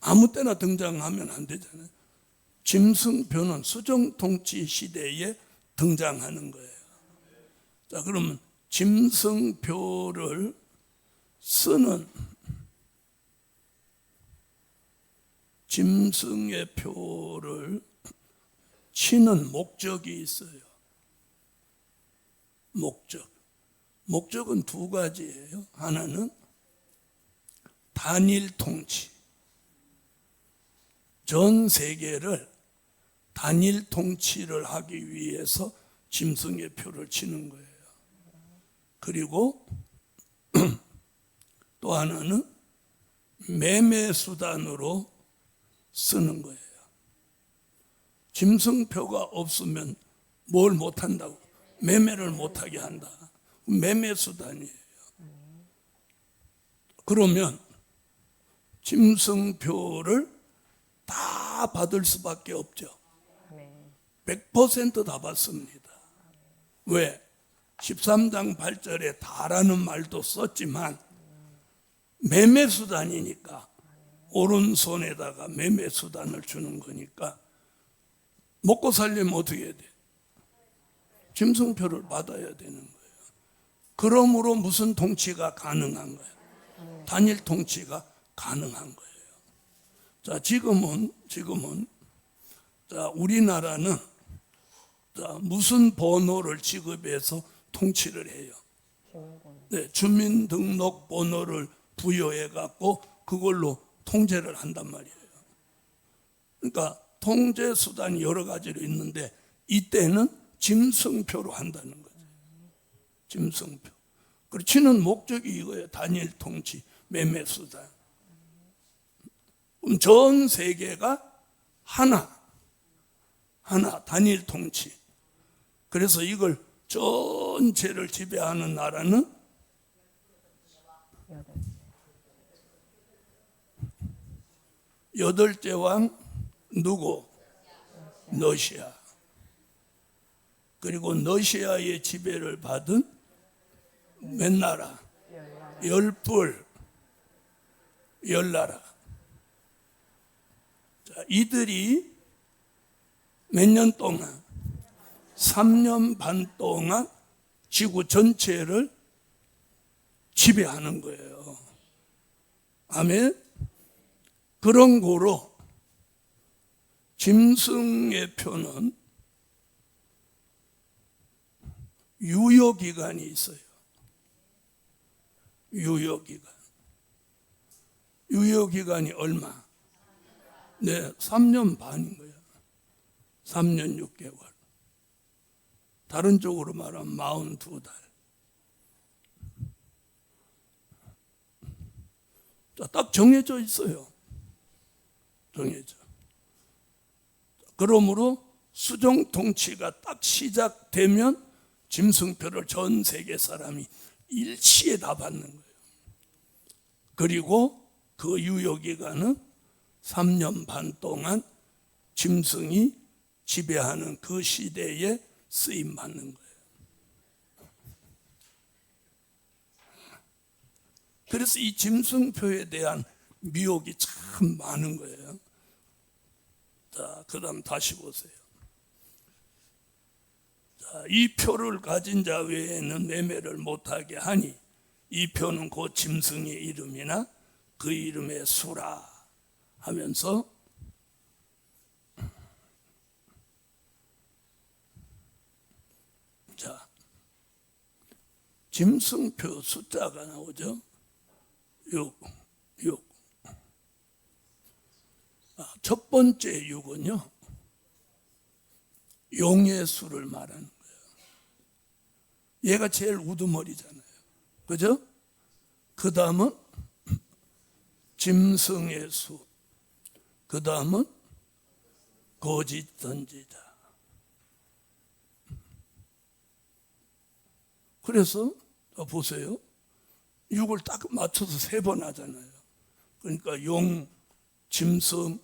아무 때나 등장하면 안 되잖아요. 짐승표는 수종통치 시대에 등장하는 거예요. 자, 그러면 짐승표를 쓰는 짐승의 표를 치는 목적이 있어요. 목적은 두 가지예요. 하나는 단일 통치. 전 세계를 단일 통치를 하기 위해서 짐승의 표를 치는 거예요. 그리고 또 하나는 매매 수단으로 쓰는 거예요. 짐승표가 없으면 뭘 못한다고? 매매를 못하게 한다. 매매 수단이에요. 그러면 짐승표를 다 받을 수밖에 없죠. 100% 받습니다. 왜? 13장 8절에 다라는 말도 썼지만 매매수단이니까 오른손에다가 매매수단을 주는 거니까 먹고 살려면 어떻게 해야 돼? 짐승표를 받아야 되는 거예요. 그러므로 무슨 통치가 가능한 거예요? 단일 통치가 가능한 거예요. 자, 지금은 자, 우리나라는 자, 무슨 번호를 지급해서 통치를 해요? 네, 주민등록번호를 부여해 갖고 그걸로 통제를 한단 말이에요. 그러니까 통제 수단이 여러 가지로 있는데 이때는 짐승표로 한다는 거죠. 짐승표. 그리고 치는 목적이 이거예요. 단일 통치, 매매 수단. 그럼 전 세계가 하나 단일 통치. 그래서 이걸 전체를 지배하는 나라는 여덟째 왕 누구? 러시아. 그리고 러시아의 지배를 받은 몇 나라? 10불, 10나라. 자, 이들이 몇 년 동안? 3년 반 동안 지구 전체를 지배하는 거예요. 아멘? 그런 거로 짐승의 표는 유효기간이 있어요. 유효기간이 얼마? 네, 3년 반인 거예요. 3년 6개월. 다른 쪽으로 말하면 42달. 자, 딱 정해져 있어요. 정해져. 그러므로 수종 통치가 딱 시작되면 짐승표를 전 세계 사람이 일치에 다 받는 거예요. 그리고 그 유효기간은 3년 반 동안 짐승이 지배하는 그 시대에 쓰임 받는 거예요. 그래서 이 짐승표에 대한 미혹이 참 많은 거예요. 자, 그 다음 다시 보세요. 자, 이 표를 가진 자 외에는 매매를 못하게 하니 이 표는 곧 짐승의 이름이나 그 이름의 수라 하면서 자, 짐승표 숫자가 나오죠. 6. 첫 번째 6은요. 용의 수를 말하는 거예요. 얘가 제일 우두머리잖아요. 그죠? 그 다음은 짐승의 수, 그 다음은 거짓 선지자. 그래서 보세요. 6을 딱 맞춰서 3번 하잖아요. 그러니까 용, 짐승,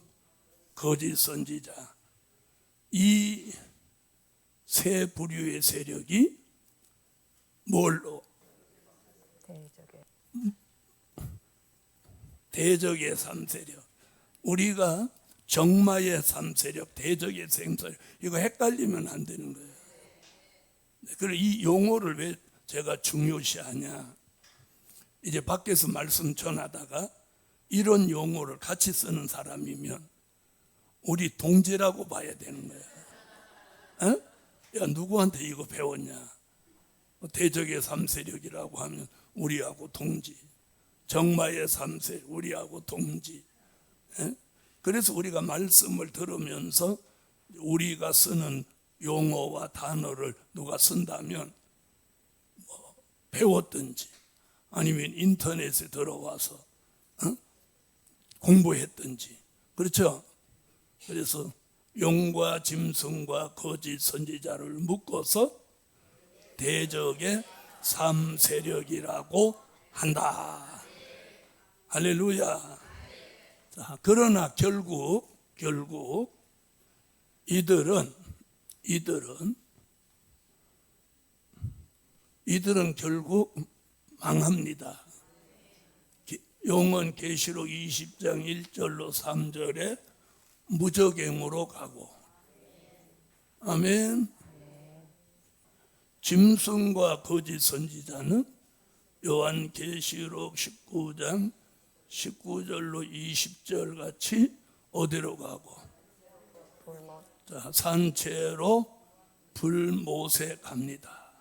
거짓 선지자, 이 세 부류의 세력이 뭘로? 대적의 3세력. 우리가 정마의 3세력, 대적의 3세력, 이거 헷갈리면 안 되는 거예요. 그리고 이 용어를 왜 제가 중요시하냐? 이제 밖에서 말씀 전하다가 이런 용어를 같이 쓰는 사람이면 우리 동지라고 봐야 되는 거야. 어? 야, 누구한테 이거 배웠냐? 대적의 3세력이라고 하면 우리하고 동지, 정마의 3세력 우리하고 동지. 에? 그래서 우리가 말씀을 들으면서 우리가 쓰는 용어와 단어를 누가 쓴다면 배웠든지 아니면 인터넷에 들어와서 공부했든지, 그렇죠? 그래서 용과 짐승과 거짓 선지자를 묶어서 대적의 3세력이라고 한다. 할렐루야. 자, 그러나 결국 이들은 결국 망합니다. 용은 계시록 20장 1절로 3절에 무적행으로 가고, 아멘. 짐승과 거짓 선지자는 요한 계시록 19장 19절로 20절 같이 어디로 가고? 자, 산채로 불못에 갑니다.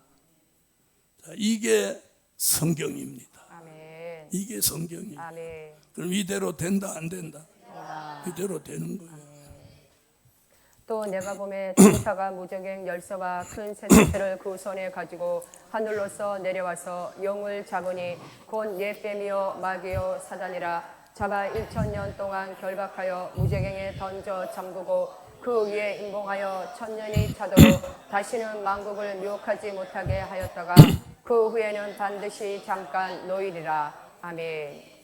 자, 이게 성경입니다. 아멘. 이게 성경이에요. 아멘. 그럼 이대로 된다 안 된다? 이대로 되는 거예요. 또 내가 보매 천사가 무적행 열쇠와 큰 새새를 그 손에 가지고 하늘로서 내려와서 용을 잡으니 곧 옛뱀이요 마귀요 사단이라. 잡아 1000년 동안 결박하여 무적행에 던져 잠그고 그 위에 임봉하여 1000년이 차도록 다시는 만국을 미혹하지 못하게 하였다가 그 후에는 반드시 잠깐 놓이리라. 아멘.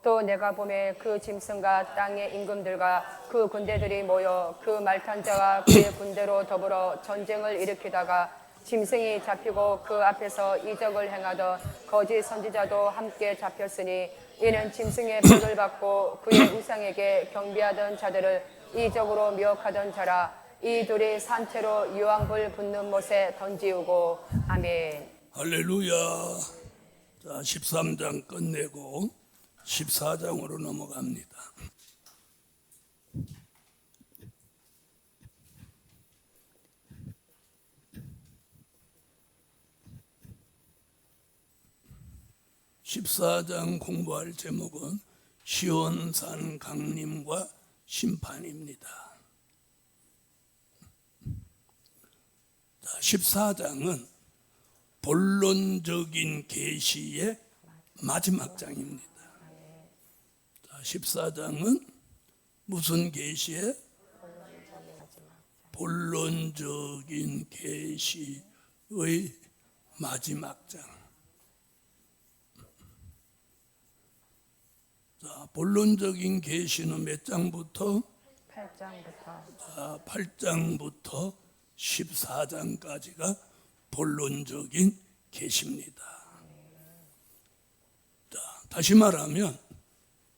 또 내가 보매 그 짐승과 땅의 임금들과 그 군대들이 모여 그 말탄 자와 그의 군대로 더불어 전쟁을 일으키다가 짐승이 잡히고 그 앞에서 이적을 행하던 거짓 선지자도 함께 잡혔으니 이는 짐승의 벌을 받고 그의 우상에게 경배하던 자들을 이적으로 미혹하던 자라. 이 둘이 산채로 유황불 붙는 못에 던지우고. 아멘. 할렐루야. 자, 13장 끝내고 14장으로 넘어갑니다. (14장) 공부할 제목은 시온산 강림과 심판입니다. 자, 14장은 본론적인 계시의 마지막 장입니다. 14장은 무슨 계시의? 본론적인 계시의 마지막 장. 자, 본론적인 계시는 몇 장부터? 8장부터. 자, 8장부터 14장까지가 본론적인 계시입니다. 자, 다시 말하면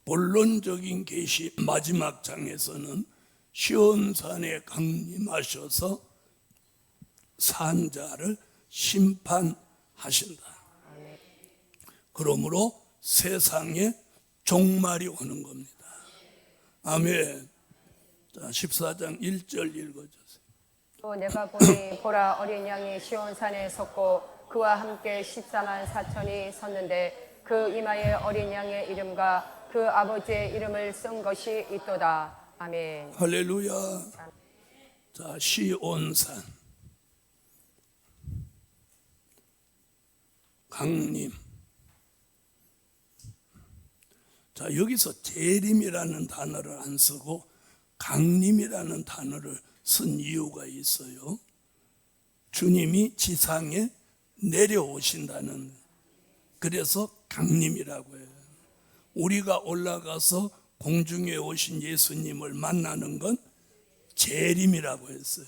본론적인 계시 마지막 장에서는 시온산에 강림하셔서 산자를 심판하신다. 그러므로 세상에 종말이 오는 겁니다. 아멘. 자, 14장 1절 읽어주세요. 또 내가 보니 보라 어린 양이 시온산에 섰고 그와 함께 14만 4천이 섰는데 그 이마에 어린 양의 이름과 그 아버지의 이름을 쓴 것이 있도다. 아멘. 할렐루야. 자, 시온산 강림. 자, 여기서 재림이라는 단어를 안 쓰고 강림이라는 단어를 쓴 이유가 있어요. 주님이 지상에 내려오신다는, 그래서 강림이라고 해요. 우리가 올라가서 공중에 오신 예수님을 만나는 건 재림이라고 했어요.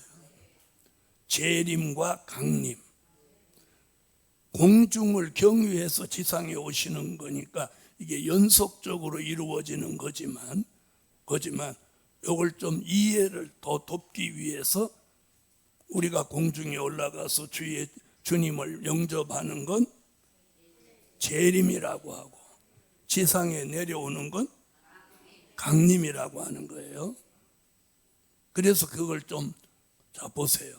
재림과 강림. 공중을 경유해서 지상에 오시는 거니까 이게 연속적으로 이루어지는 거지만 이걸 좀 이해를 더 돕기 위해서 우리가 공중에 올라가서 주님을 영접하는 건 재림이라고 하고, 지상에 내려오는 건 강림이라고 하는 거예요. 그래서 그걸 좀, 자, 보세요.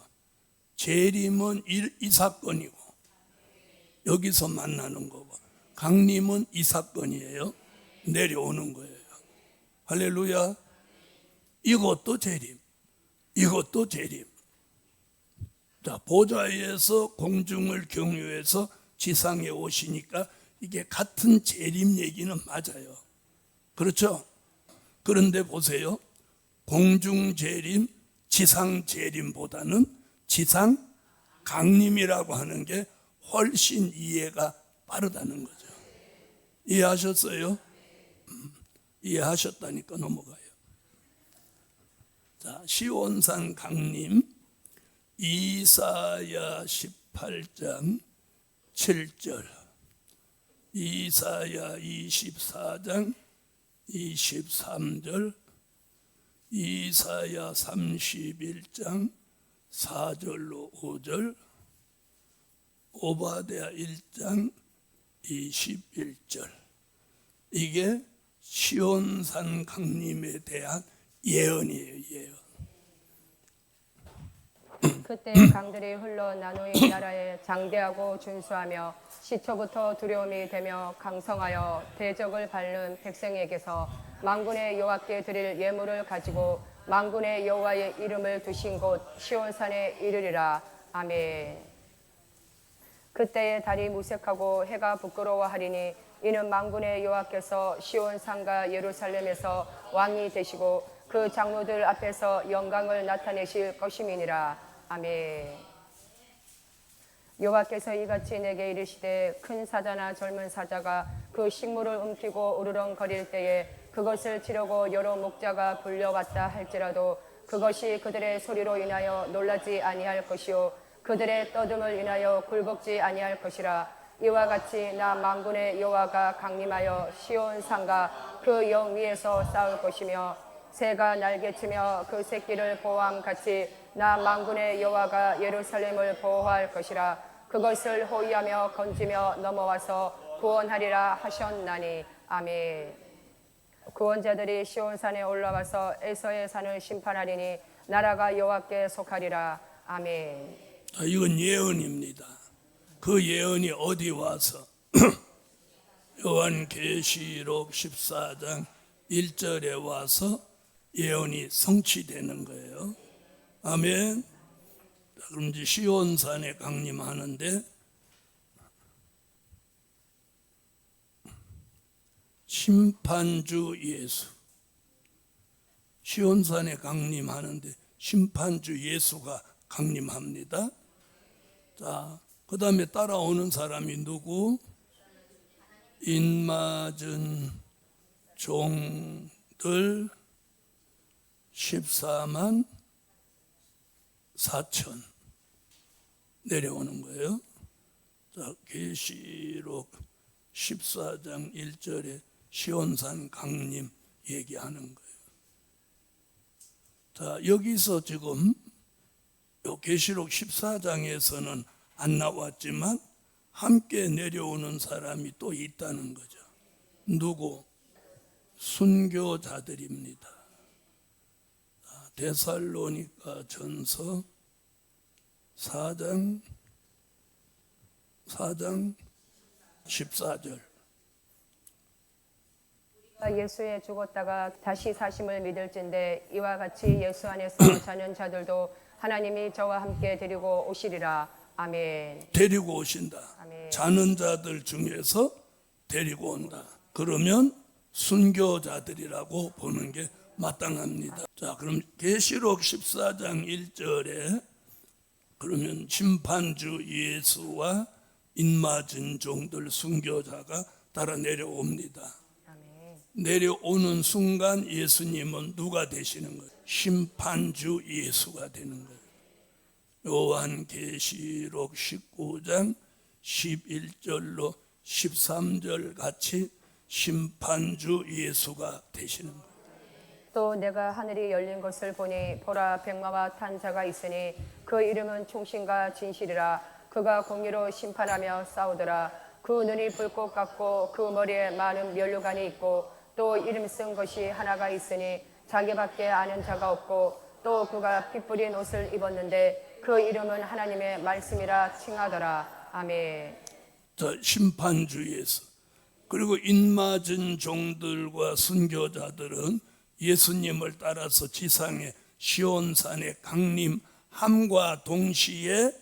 재림은 이 사건이고 여기서 만나는 거고, 강림은 이 사건이에요. 내려오는 거예요. 할렐루야. 이것도 재림, 이것도 재림. 자, 보좌에서 공중을 경유해서 지상에 오시니까 이게 같은 재림 얘기는 맞아요. 그렇죠? 그런데 보세요. 공중 재림, 지상 재림보다는 지상 강림이라고 하는 게 훨씬 이해가 빠르다는 거죠. 이해하셨어요? 이해하셨다니까 넘어가요. 자, 시온산 강림, 이사야 18장 7절, 이사야 24장 23절, 이사야 31장 4절로 5절, 오바댜 1장 21절. 이게 시온산 강림에 대한 예언이에요. 예언. 그때 강들이 흘러 나누인 나라에 장대하고 준수하며 시초부터 두려움이 되며 강성하여 대적을 밟는 백성에게서 만군의 여호와께 드릴 예물을 가지고 만군의 여호와의 이름을 두신 곳 시온산에 이르리라. 아멘. 그때의 달이 무색하고 해가 부끄러워하리니 이는 만군의 여호와께서 시온산과 예루살렘에서 왕이 되시고 그 장로들 앞에서 영광을 나타내실 것임이니라. 아멘. 여호와께서 이같이 내게 이르시되 큰 사자나 젊은 사자가 그 식물을 움키고 우르렁거릴 때에 그것을 치려고 여러 목자가 불려왔다 할지라도 그것이 그들의 소리로 인하여 놀라지 아니할 것이요 그들의 떠듦을 인하여 굴복지 아니할 것이라. 이와 같이 나 만군의 여호와가 강림하여 시온산과 그 영 위에서 싸울 것이며 새가 날개치며 그 새끼를 보호함 같이 나 만군의 여호와가 예루살렘을 보호할 것이라. 그것을 호위하며 건지며 넘어와서 구원하리라 하셨나니. 아멘. 구원자들이 시온산에 올라와서 에서의 산을 심판하리니 나라가 여호와께 속하리라. 아멘. 이건 예언입니다. 그 예언이 어디 와서 요한계시록 14장 1절에 와서 예언이 성취되는 거예요. 아멘. 그럼 이제 시온산에 강림하는데 심판주 예수, 시온산에 강림하는데 심판주 예수가 강림합니다. 자, 그 다음에 따라오는 사람이 누구? 인맞은 종들 14만 4천 내려오는 거예요. 자, 계시록 14장 1절에 시온산 강림 얘기하는 거예요. 자, 여기서 지금 요 계시록 14장에서는 안 나왔지만 함께 내려오는 사람이 또 있다는 거죠. 누구? 순교자들입니다. 데살로니가 전서 4장 14절. 예수에 죽었다가 다시 사심을 믿을진대 이와 같이 예수 안에서 자는 자들도 하나님이 저와 함께 데리고 오시리라. 아멘. 데리고 오신다. 아멘. 자는 자들 중에서 데리고 온다. 그러면 순교자들이라고 보는 게 마땅합니다. 자, 그럼 계시록 14장 1절에 그러면 심판주 예수와 인맞은 종들 순교자가 따라 내려옵니다. 아멘. 내려오는 순간 예수님은 누가 되시는 거예요? 심판주 예수가 되는 거예요. 요한계시록 19장 11절로 13절 같이 심판주 예수가 되시는 거예요. 또 내가 하늘이 열린 것을 보니 보라 백마와 탄 자가 있으니 그 이름은 충신과 진실이라. 그가 공의로 심판하며 싸우더라. 그 눈이 불꽃 같고 그 머리에 많은 면류관이 있고 또 이름 쓴 것이 하나가 있으니 자기밖에 아는 자가 없고 또 그가 피 뿌린 옷을 입었는데 그 이름은 하나님의 말씀이라 칭하더라. 아멘. 자, 심판주 예수. 그리고 인맞은 종들과 순교자들은 예수님을 따라서 지상의 시온산에 강림함과 동시에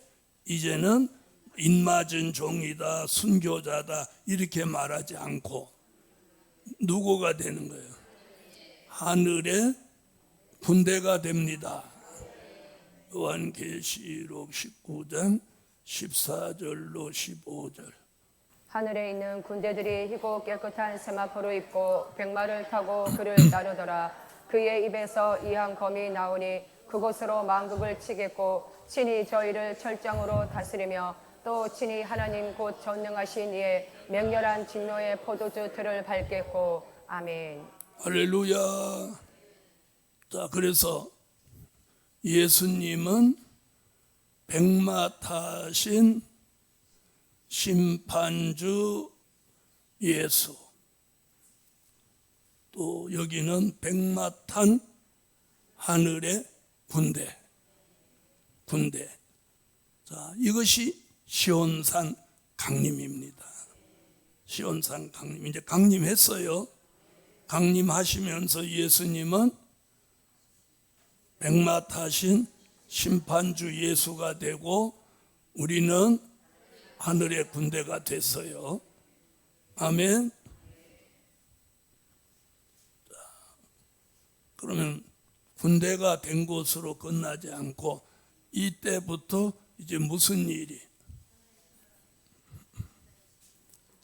이제는 인맞은 종이다, 순교자다 이렇게 말하지 않고 누구가 되는 거예요? 하늘의 군대가 됩니다. 요한계시록 19장 14절로 15절. 하늘에 있는 군대들이 희고 깨끗한 세마포를 입고 백마를 타고 그를 따르더라. 그의 입에서 이한 검이 나오니 그곳으로 만국을 치겠고 친히 저희를 철장으로 다스리며 또 친히 하나님 곧 전능하신 이의 맹렬한 진노의 포도주 틀을 밟겠고. 아멘. 할렐루야. 자, 그래서 예수님은 백마 타신 심판주 예수, 또 여기는 백마 탄 하늘의 군대. 자, 이것이 시온산 강림입니다. 시온산 강림. 이제 강림했어요. 강림하시면서 예수님은 백마 타신 심판주 예수가 되고 우리는 하늘의 군대가 됐어요. 아멘. 그러면 군대가 된 것으로 끝나지 않고 이때부터 이제 무슨 일이?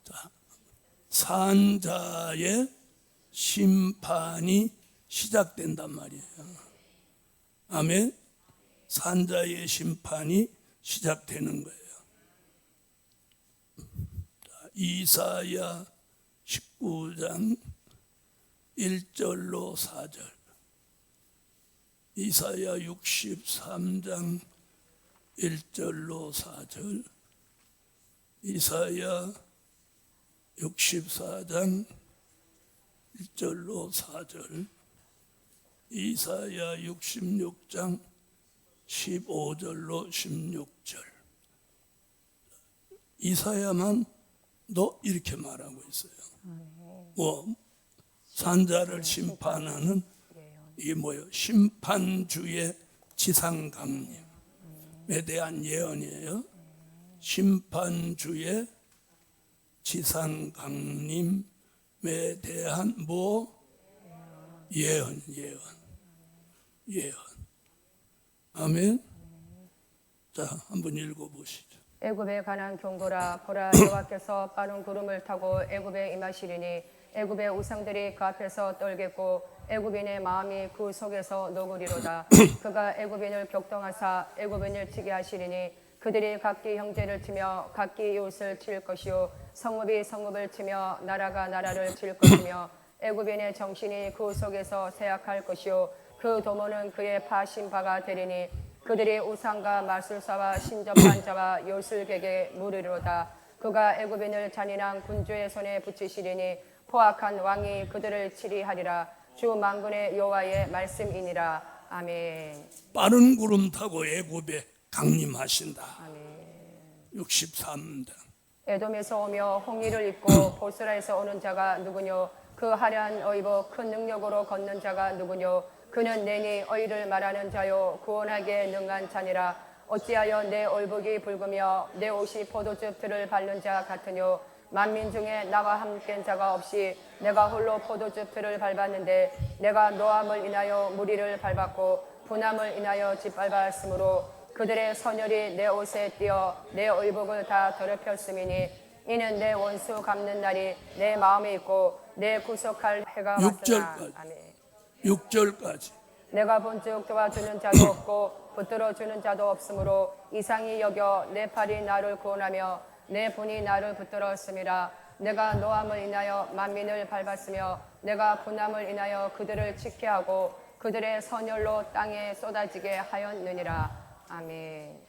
자, 산자의 심판이 시작된단 말이에요. 아멘. 산자의 심판이 시작되는 거예요. 자, 이사야 19장 1절로 4절, 이사야 63장 1절로 4절, 이사야 64장 1절로 4절, 이사야 66장 15절로 16절. 이사야만 너 이렇게 말하고 있어요. 산자를 심판하는 이게 뭐예요? 심판주의 지상강림에 대한 예언이에요. 심판주의 지상강림에 대한 예언. 아멘. 자, 한번 읽어보시죠. 애굽에 관한 경고라. 보라 여호와께서 빠른 구름을 타고 애굽에 임하시리니 애굽의 우상들이 그 앞에서 떨겠고 애굽인의 마음이 그 속에서 녹으리로다. 그가 애굽인을 격동하사 애굽인을 치게 하시리니 그들이 각기 형제를 치며 각기 이웃을 칠 것이요 성읍이 성읍을 치며 나라가 나라를 칠 것이며 애굽인의 정신이 그 속에서 쇠약할 것이요 그 도모는 그의 파신 바가 되리니 그들이 우상과 마술사와 신접한 자와 요술객에 물으리로다. 그가 애굽인을 잔인한 군주의 손에 붙이시리니 포악한 왕이 그들을 치리하리라. 주 만군의 여호와의 말씀이니라. 아멘. 빠른 구름 타고 애굽에 강림하신다. 아멘. 63장. 에돔에서 오며 홍의를 입고 보스라에서 오는 자가 누구뇨? 그 하얀 의복 큰 능력으로 걷는 자가 누구뇨? 그는 내니 의를 말하는 자요 구원하기에 능한 자니라. 어찌하여 내 얼복이 붉으며 내 옷이 포도즙 들을 밟는 자 같으뇨? 만민 중에 나와 함께한 자가 없이 내가 홀로 포도즙 들을 밟았는데 내가 노함을 인하여 무리를 밟았고 분함을 인하여 짓밟았으므로 그들의 선열이 내 옷에 띄어 내 의복을 다 더럽혔음이니 이는 내 원수 갚는 날이 내 마음에 있고 내 구속할 해가 왔으나. 6절까지. 아멘. 6절까지. 내가 본즉 도와주는 자도 없고 붙들어주는 자도 없으므로 이상히 여겨 내 팔이 나를 구원하며 내 분이 나를 붙들었음이라. 내가 노함을 인하여 만민을 밟았으며 내가 분함을 인하여 그들을 지게 하고 그들의 선열로 땅에 쏟아지게 하였느니라. 아멘.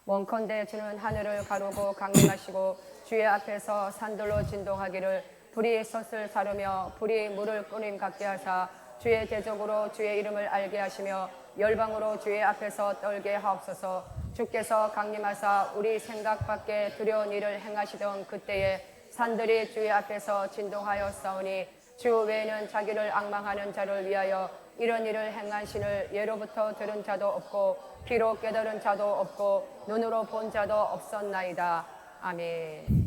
원컨대 주는 하늘을 가르고 강림하시고 주의 앞에서 산들로 진동하기를 불이 솥을 사르며 불이 물을 끓임 같게 하사 주의 대적으로 주의 이름을 알게 하시며 열방으로 주의 앞에서 떨게 하옵소서. 주께서 강림하사 우리 생각 밖에 두려운 일을 행하시던 그때에 산들이 주의 앞에서 진동하여 싸우니 주 외에는 자기를 앙망하는 자를 위하여 이런 일을 행한 신을 예로부터 들은 자도 없고 귀로 깨달은 자도 없고 눈으로 본 자도 없었나이다. 아멘.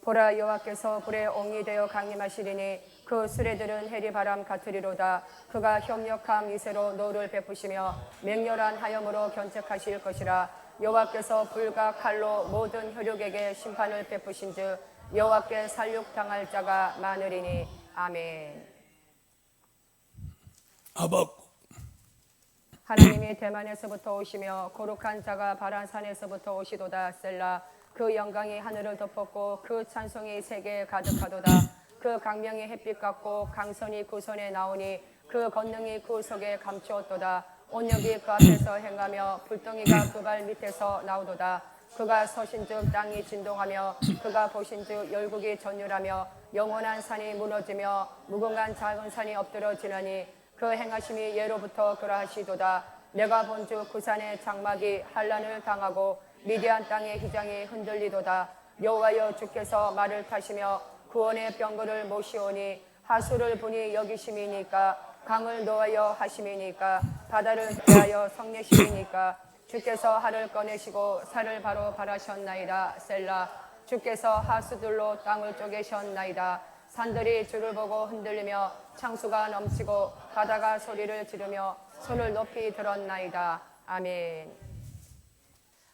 보라 여호와께서 불의 옹이 되어 강림하시리니 그 수레들은 해리바람 같으리로다. 그가 협력함 이새로 노를 베푸시며 맹렬한 하염으로 견책하실 것이라. 여호와께서 불과 칼로 모든 혈육에게 심판을 베푸신즉 여호와께 살육당할 자가 많으리니. 아멘. 하박국. 하나님이 대만에서부터 오시며 거룩한 자가 바란산에서부터 오시도다. 셀라. 그 영광이 하늘을 덮었고 그 찬송이 세계에 가득하도다. 그 강명이 햇빛 같고 강선이 그 손에 나오니 그 권능이 그 속에 감추었도다. 온역이 그 앞에서 행하며 불덩이가 그 발 밑에서 나오도다. 그가 서신즉 땅이 진동하며 그가 보신즉 열국이 전율하며 영원한 산이 무너지며 무궁한 작은 산이 엎드러지나니 그 행하심이 예로부터 그러하시도다. 내가 본즉 그 산의 장막이 한란을 당하고 미디안 땅의 휘장이 흔들리도다. 여호와여 주께서 말을 타시며 구원의 병거를 모시오니 하수를 분이 여기심이니까 강을 놓아여 하심이니까 바다를 대하여 성내심이니까 주께서 하를 꺼내시고 살을 바로 바라셨나이다. 셀라. 주께서 하수들로 땅을 쪼개셨나이다. 산들이 주를 보고 흔들리며 창수가 넘치고 바다가 소리를 지르며 손을 높이 들었나이다. 아멘.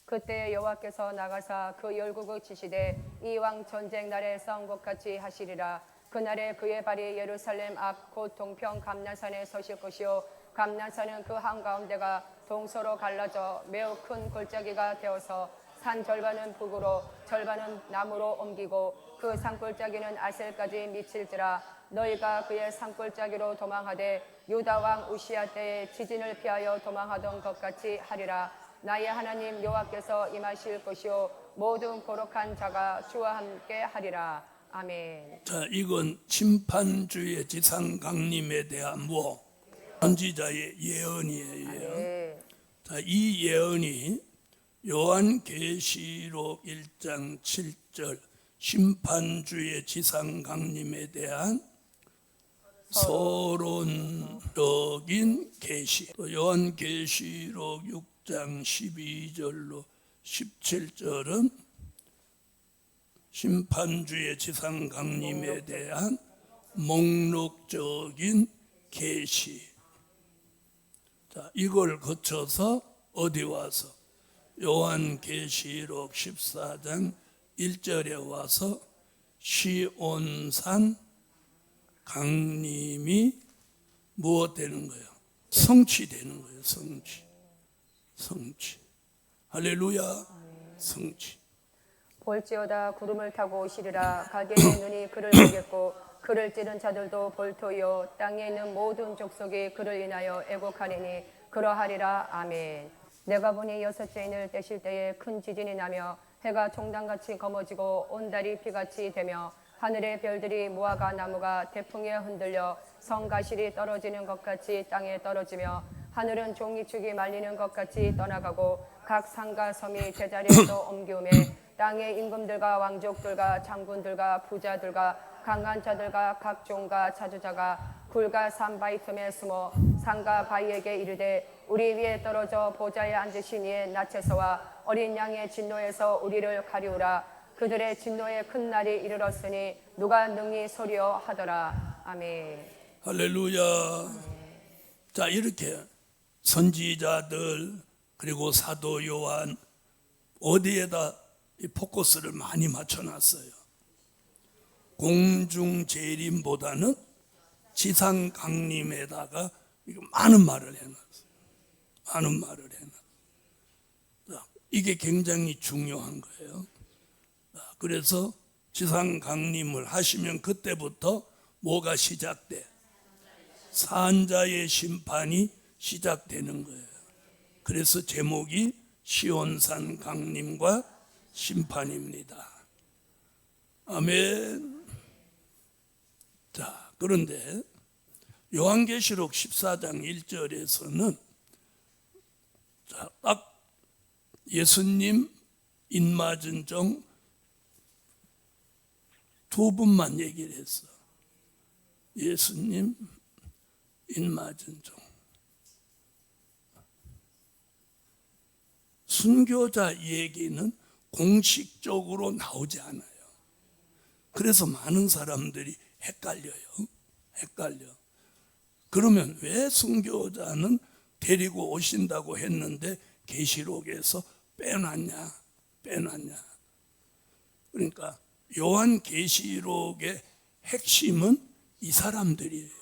그때 여호와께서 나가사 그 열국을 치시되 이왕 전쟁 날에 싸운 것 같이 하시리라. 그날에 그의 발이 예루살렘 앞 곧 동편 감난산에 서실 것이요 감난산은 그 한가운데가 동서로 갈라져 매우 큰 골짜기가 되어서 산 절반은 북으로 절반은 남으로 옮기고 그 산골짜기는 아셀까지 미칠지라. 너희가 그의 산골짜기로 도망하되 유다 왕 우시야 때에 지진을 피하여 도망하던 것 같이 하리라. 나의 하나님 여호와께서 임하실 것이요 모든 거룩한 자가 주와 함께 하리라. 아멘. 자, 이건 심판주의 지상 강림에 대한 선지자의 예언이에요. 네. 자, 이 예언이 요한계시록 1장 7절 심판주의 지상 강림에 대한 서론적인 계시. 또 요한계시록 6장 12절로 17절은 심판주의 지상 강림에 대한 목록적인 계시. 자, 이걸 거쳐서 어디 와서 요한계시록 14장 1절에 와서 시온산 강림이 무엇 되는 거예요? 성취되는 거예요. 성취. 할렐루야. 성취. 볼지어다 구름을 타고 오시리라. 가게의 눈이 그를 보겠고 그를 찌른 자들도 볼터이요 땅에 있는 모든 족속이 그를 인하여 애곡하리니 그러하리라. 아멘. 내가 보니 여섯째 인을 떼실 때에 큰 지진이 나며 해가 종단같이 검어지고 온 달이 피같이 되며 하늘의 별들이 무화과 나무가 태풍에 흔들려 성가실이 떨어지는 것 같이 땅에 떨어지며 하늘은 종이축이 말리는 것 같이 떠나가고 각 산과 섬이 제자리에서 옮기우매 땅의 임금들과 왕족들과 장군들과 부자들과 강한 자들과 각종과 자주자가 굴과 산 바위 틈에 숨어 산과 바위에게 이르되 우리 위에 떨어져 보좌에 앉으신 이의 낯에서와 어린 양의 진노에서 우리를 가리우라. 그들의 진노의 큰 날이 이르렀으니 누가 능히 소리여 하더라. 아멘. 할렐루야. 자, 이렇게 선지자들 그리고 사도 요한 어디에다 이 포커스를 많이 맞춰놨어요. 공중 재림보다는 지상 강림에다가 많은 말을 해놨어요. 많은 말을 해놨어요. 이게 굉장히 중요한 거예요. 그래서 지상 강림을 하시면 그때부터 뭐가 시작돼? 산자의 심판이 시작되는 거예요. 그래서 제목이 시온산 강림과 심판입니다. 아멘. 자, 그런데 요한계시록 14장 1절에서는 딱 예수님 인맞은 종 두 분만 얘기를 했어. 예수님 인맞은 종. 순교자 얘기는 공식적으로 나오지 않아요. 그래서 많은 사람들이 헷갈려. 그러면 왜 순교자는 데리고 오신다고 했는데 계시록에서 빼놨냐? 그러니까 요한계시록의 핵심은 이 사람들이에요.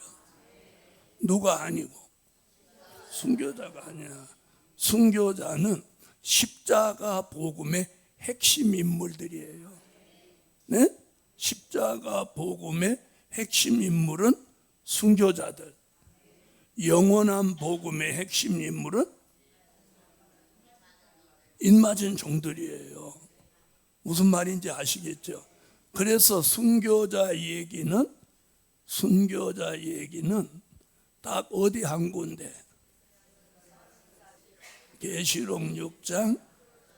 누가 아니고 순교자가 아니야. 순교자는 십자가 복음의 핵심 인물들이에요. 네? 십자가 복음의 핵심 인물은 순교자들. 영원한 복음의 핵심 인물은 인맞은 종들이에요. 무슨 말인지 아시겠죠? 그래서 순교자 얘기는 딱 어디 한 군데? 계시록 6장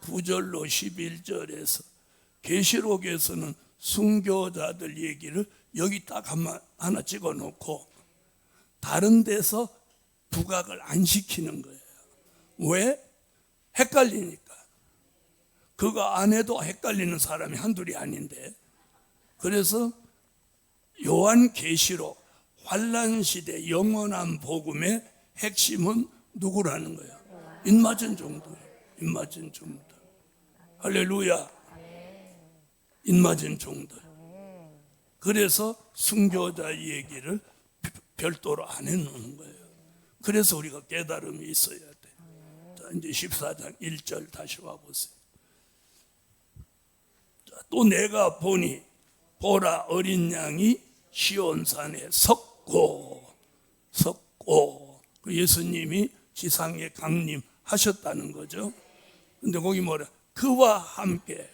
9절로 11절에서 계시록에서는 순교자들 얘기를 여기 딱 하나 찍어놓고 다른 데서 부각을 안 시키는 거예요. 왜? 헷갈리니까. 그거 안 해도 헷갈리는 사람이 한둘이 아닌데. 그래서 요한계시록 환란시대 영원한 복음의 핵심은 누구라는 거예요? 인맞은 종들. 할렐루야. 인맞은 종들. 그래서 순교자 얘기를 별도로 안 해놓는 거예요. 그래서 우리가 깨달음이 있어야 돼. 자, 이제 14장 1절 다시 와보세요. 자, 또 내가 보니 보라 어린 양이 시온산에 섰고 그 예수님이 지상에 강림하셨다는 거죠. 근데 거기 뭐래? 그와 함께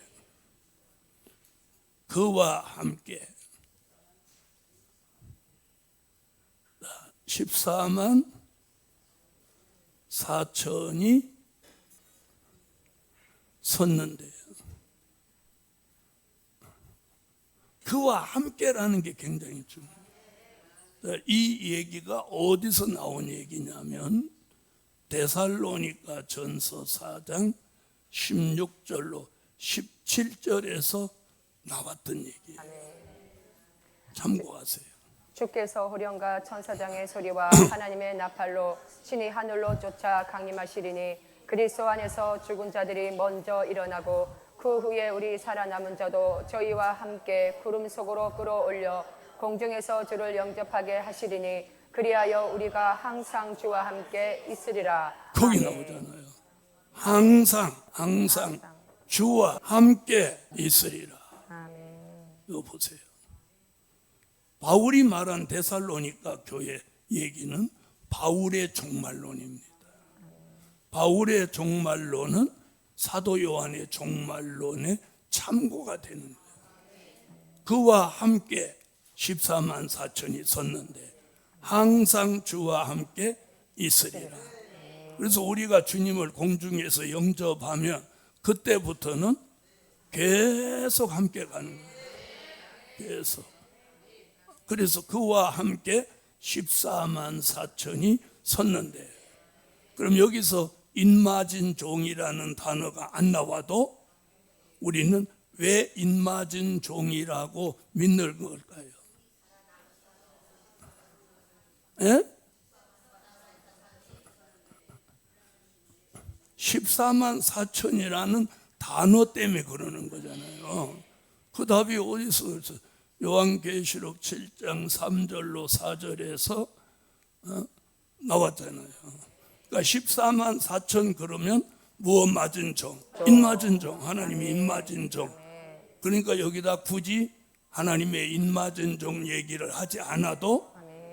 14만 4천이 섰는데요. 그와 함께라는 게 굉장히 중요해요. 이 얘기가 어디서 나온 얘기냐면 데살로니가 전서 4장 16절로 17절에서 나왔던 얘기예요. 참고하세요. 주께서 호령과 천사장의 소리와 하나님의 나팔로 신이 하늘로 쫓아 강림하시리니 그리스도 안에서 죽은 자들이 먼저 일어나고 그 후에 우리 살아남은 자도 저희와 함께 구름 속으로 끌어올려 공중에서 주를 영접하게 하시리니 그리하여 우리가 항상 주와 함께 있으리라. 거기 나오잖아요. 항상 주와 함께 있으리라. 아멘. 이거 보세요. 바울이 말한 데살로니가 교회 얘기는 바울의 종말론입니다. 바울의 종말론은 사도 요한의 종말론의 참고가 되는 거예요. 그와 함께 14만 4천이 섰는데 항상 주와 함께 있으리라. 그래서 우리가 주님을 공중에서 영접하면 그때부터는 계속 함께 가는 거예요. 계속. 그래서 그와 함께 14만 4천이 섰는데, 그럼 여기서 인맞은 종이라는 단어가 안 나와도 우리는 왜 인맞은 종이라고 믿는 걸까요? 예? 14만 4천이라는 단어 때문에 그러는 거잖아요. 그 답이 어디서 있어요? 요한계시록 7장 3절로 4절에서 나왔잖아요. 그러니까 14만 4천 그러면 무엇 맞은 종? 인맞은 종. 하나님이 인맞은 종. 그러니까 여기다 굳이 하나님의 인맞은 종 얘기를 하지 않아도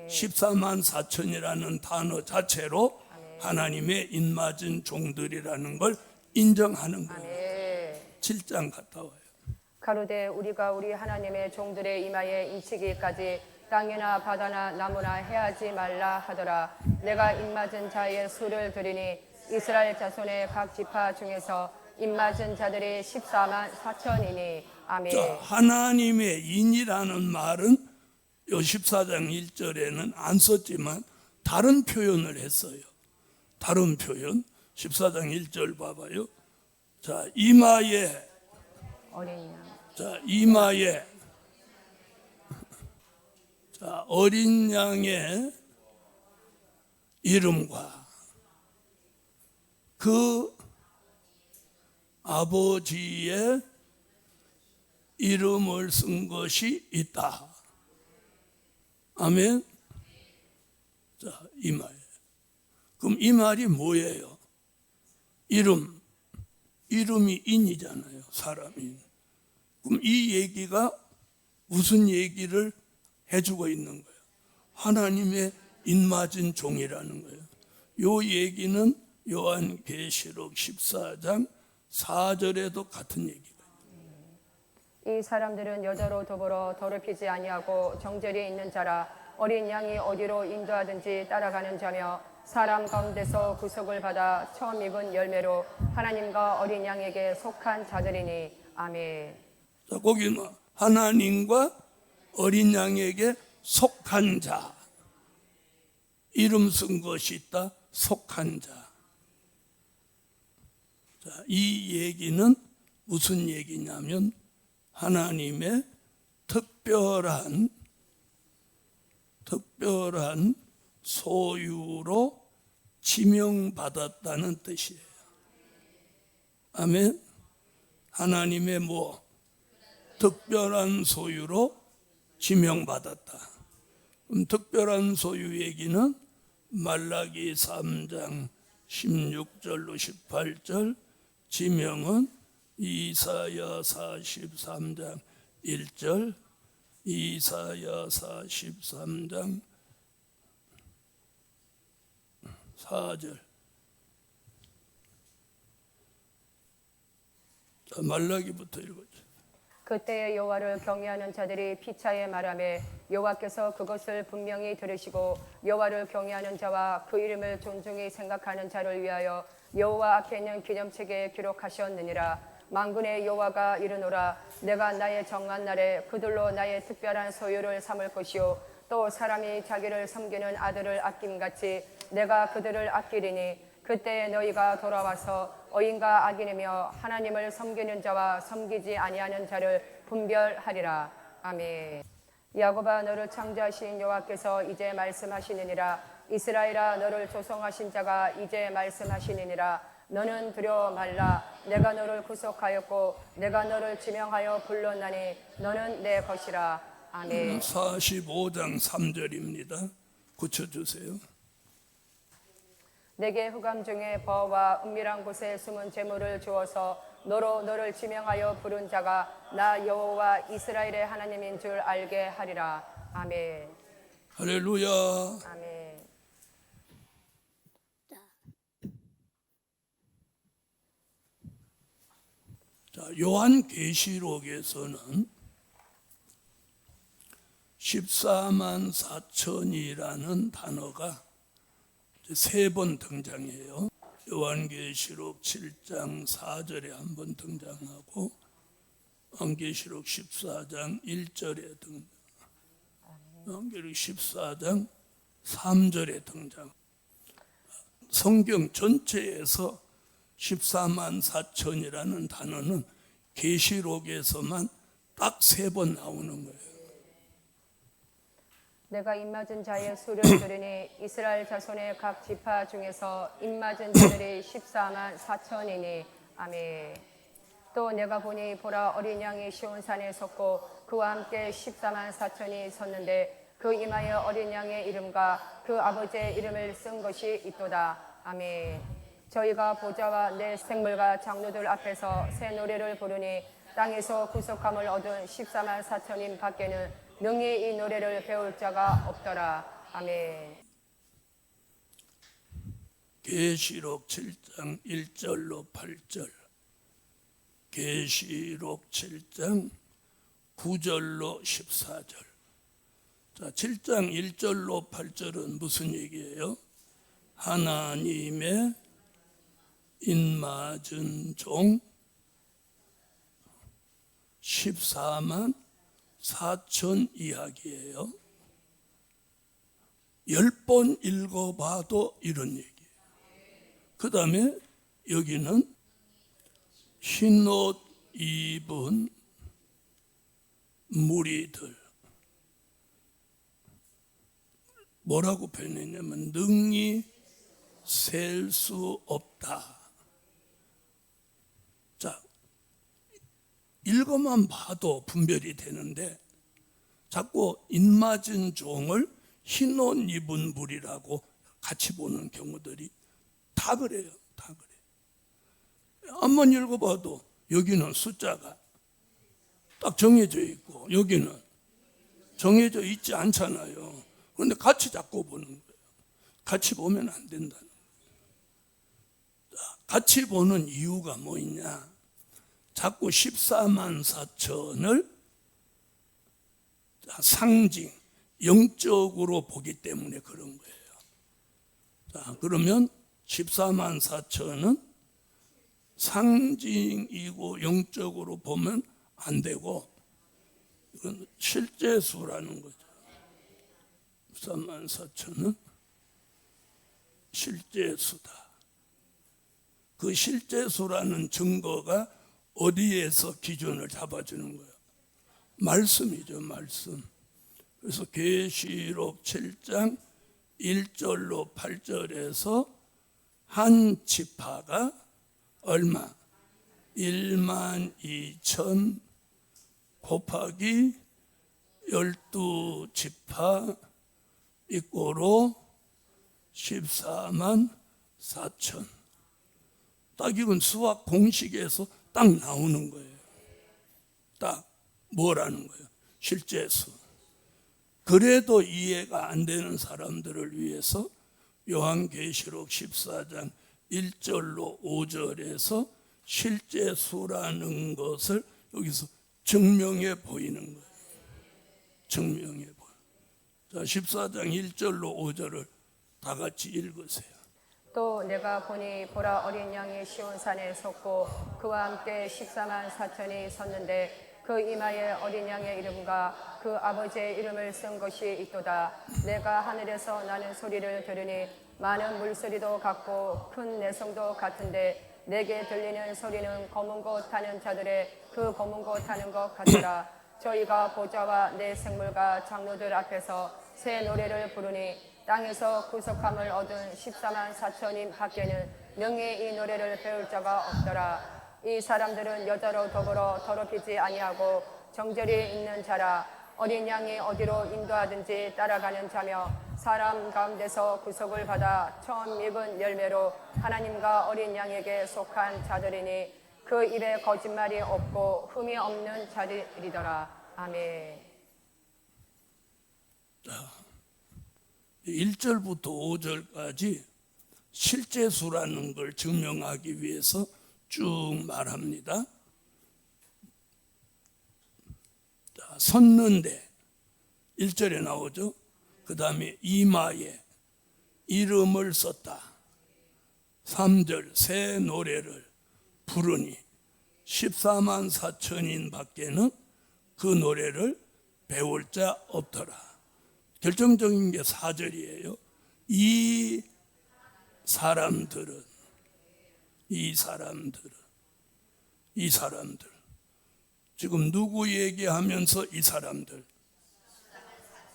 14만 4천이라는 단어 자체로 하나님의 인맞은 종들이라는 걸 인정하는 거예요. 7장 갔다 와요. 가로되 우리가 우리 하나님의 종들의 이마에 인치기까지 땅이나 바다나 나무나 해하지 말라 하더라. 내가 입맞은 자의 수를 드리니 이스라엘 자손의 각 지파 중에서 입맞은 자들이 14만 4천이니. 아멘. 자, 하나님의 인이라는 말은 요 14장 1절에는 안 썼지만 다른 표현을 했어요. 다른 표현. 14장 1절 봐봐요. 자, 이마에, 어린 양. 자, 이마에, 자, 어린 양의 이름과 그 아버지의 이름을 쓴 것이 있다. 아멘. 자, 이마에. 그럼 이 말이 뭐예요? 이름이 인이잖아요. 사람이. 그럼 이 얘기가 무슨 얘기를 해주고 있는 거예요? 하나님의 인맞은 종이라는 거예요. 요 얘기는 요한계시록 14장 4절에도 같은 얘기가 이 사람들은 여자로 더불어 더럽히지 아니하고 정절이 있는 자라. 어린 양이 어디로 인도하든지 따라가는 자며 사람 가운데서 구속을 받아 처음 입은 열매로 하나님과 어린 양에게 속한 자들이니. 아멘. 자, 거기는 하나님과 어린 양에게 속한 자. 이름 쓴 것이 있다. 속한 자. 자, 이 얘기는 무슨 얘기냐면 하나님의 특별한 소유로 지명받았다는 뜻이에요. 아멘. 하나님의 특별한 소유로 지명받았다. 그럼 특별한 소유 얘기는 말라기 3장 16절로 18절, 지명은 이사야 43장 1절, 이사야 43장 4절. 자, 말라기부터 읽어줘. 그때의 여호와를 경외하는 자들이 피차에 말하며 여호와께서 그것을 분명히 들으시고 여호와를 경외하는 자와 그 이름을 존중히 생각하는 자를 위하여 여호와 앞에 있는 기념책에 기록하셨느니라. 만군의 여호와가 이르노라. 내가 나의 정한 날에 그들로 나의 특별한 소유를 삼을 것이요 또 사람이 자기를 섬기는 아들을 아낌같이 내가 그들을 아끼리니 그때 너희가 돌아와서 의인과 악인이며 하나님을 섬기는 자와 섬기지 아니하는 자를 분별하리라. 아멘. 야곱아, 너를 창조하신 여호와께서 이제 말씀하시느니라. 이스라엘아, 너를 조성하신 자가 이제 말씀하시느니라. 너는 두려워 말라. 내가 너를 구속하였고 내가 너를 지명하여 불렀나니 너는 내 것이라. 아멘. 45장 3절입니다. 고쳐주세요. 내게 흑암 중에 버와 은밀한 곳에 숨은 재물을 주어서 너를 지명하여 부른 자가 나 여호와 이스라엘의 하나님인 줄 알게 하리라. 아멘. 할렐루야. 아멘. 자, 요한계시록에서는 14만 4천이라는 단어가 세 번 등장해요. 요한계시록 7장 4절에 한 번 등장하고 요한계시록 14장 1절에 등장. 요한계시록 14장 3절에 등장. 성경 전체에서 14만 4천이라는 단어는 계시록에서만 딱 3번 나오는 거예요. 내가 입맞은 자의 수를 들으니 이스라엘 자손의 각 지파 중에서 입맞은 자들이 14만 4천이니 아멘. 또 내가 보니 보라 어린 양이 시온산에 섰고 그와 함께 14만 4천이 섰는데 그 이마에 어린 양의 이름과 그 아버지의 이름을 쓴 것이 있도다. 아멘. 저희가 보좌와 내 생물과 장로들 앞에서 새 노래를 부르니 땅에서 구속함을 얻은 14만 4천인 밖에는 능히 이 노래를 배울 자가 없더라. 아멘. 계시록 7장 1절로 8절, 계시록 7장 9절로 14절. 자, 7장 1절로 8절은 무슨 얘기예요? 하나님의 인맞은 종 14만 4천 이야기예요. 10번 읽어봐도 이런 얘기예요. 그 다음에 여기는 흰옷 입은 무리들, 뭐라고 표현했냐면 능히 셀 수 없다. 자, 읽어만 봐도 분별이 되는데 자꾸 인맞은 종을 흰옷 입은 무리라고 같이 보는 경우들이 다 그래요. 다 그래요. 한번 읽어봐도 여기는 숫자가 딱 정해져 있고 여기는 정해져 있지 않잖아요. 그런데 같이 자꾸 보는 거예요. 같이 보면 안 된다는 거예요. 같이 보는 이유가 뭐 있냐? 자꾸 14만 4천을 상징, 영적으로 보기 때문에 그런 거예요. 자, 그러면 14만 4천은 상징이고 영적으로 보면 안 되고 이건 실제 수라는 거죠. 14만 4천은 실제 수다. 그 실제 수라는 증거가 어디에서 기준을 잡아주는 거예요? 말씀이죠, 말씀. 그래서 계시록 7장 1절로 8절에서 한 지파가 얼마? 1만 2천 곱하기 12지파 이꼬로 14만 4천. 딱 이건 수학 공식에서 딱 나오는 거예요. 딱 뭐라는 거예요? 실제 수. 그래도 이해가 안 되는 사람들을 위해서 요한계시록 14장 1절로 5절에서 실제 수라는 것을 여기서 증명해 보이는 거예요. 증명해 보여. 자, 14장 1절로 5절을 다 같이 읽으세요. 또 내가 보니 보라 어린 양이 시온산에 섰고 그와 함께 14만 4천이 섰는데 그 이마에 어린 양의 이름과 그 아버지의 이름을 쓴 것이 있도다. 내가 하늘에서 나는 소리를 들으니 많은 물소리도 같고 큰 내성도 같은데 내게 들리는 소리는 검은 것 타는 자들의 그 검은 것 타는 것 같더라. 저희가 보좌와 내 생물과 장로들 앞에서 새 노래를 부르니 땅에서 구속함을 얻은 14만 4천인 밖에는 능히 이 노래를 배울 자가 없더라. 이 사람들은 여자로 더불어 더럽히지 아니하고 정절이 있는 자라. 어린 양이 어디로 인도하든지 따라가는 자며 사람 가운데서 구속을 받아 처음 입은 열매로 하나님과 어린 양에게 속한 자들이니 그 입에 거짓말이 없고 흠이 없는 자들이더라. 아멘. 1절부터 5절까지 실제 수라는 걸 증명하기 위해서 쭉 말합니다. 자, 섰는데 1절에 나오죠. 그 다음에 이마에 이름을 썼다. 3절 새 노래를 부르니 14만 4천인 밖에는 그 노래를 배울 자 없더라. 결정적인 게 4절이에요. 이 사람들 지금 누구 얘기하면서 이 사람들?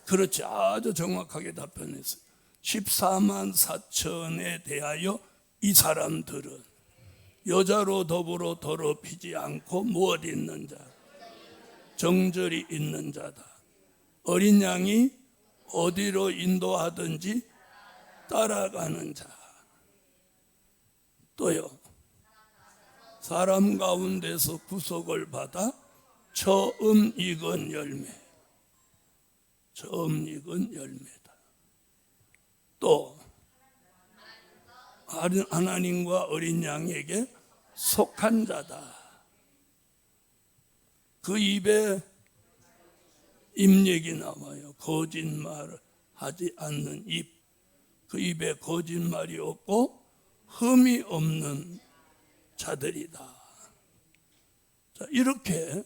그렇지, 아주 정확하게 답변했어요. 14만 4천에 대하여 이 사람들은 여자로 더불어 더럽히지 않고 무엇 있는 자? 정절이 있는 자다. 어린 양이 어디로 인도하든지 따라가는 자. 또요, 사람 가운데서 구속을 받아 처음 익은 열매다. 또 하나님과 어린 양에게 속한 자다. 그 입에 입얘기 나와요. 거짓말 하지 않는 입. 그 입에 거짓말이 없고 흠이 없는 자들이다. 자, 이렇게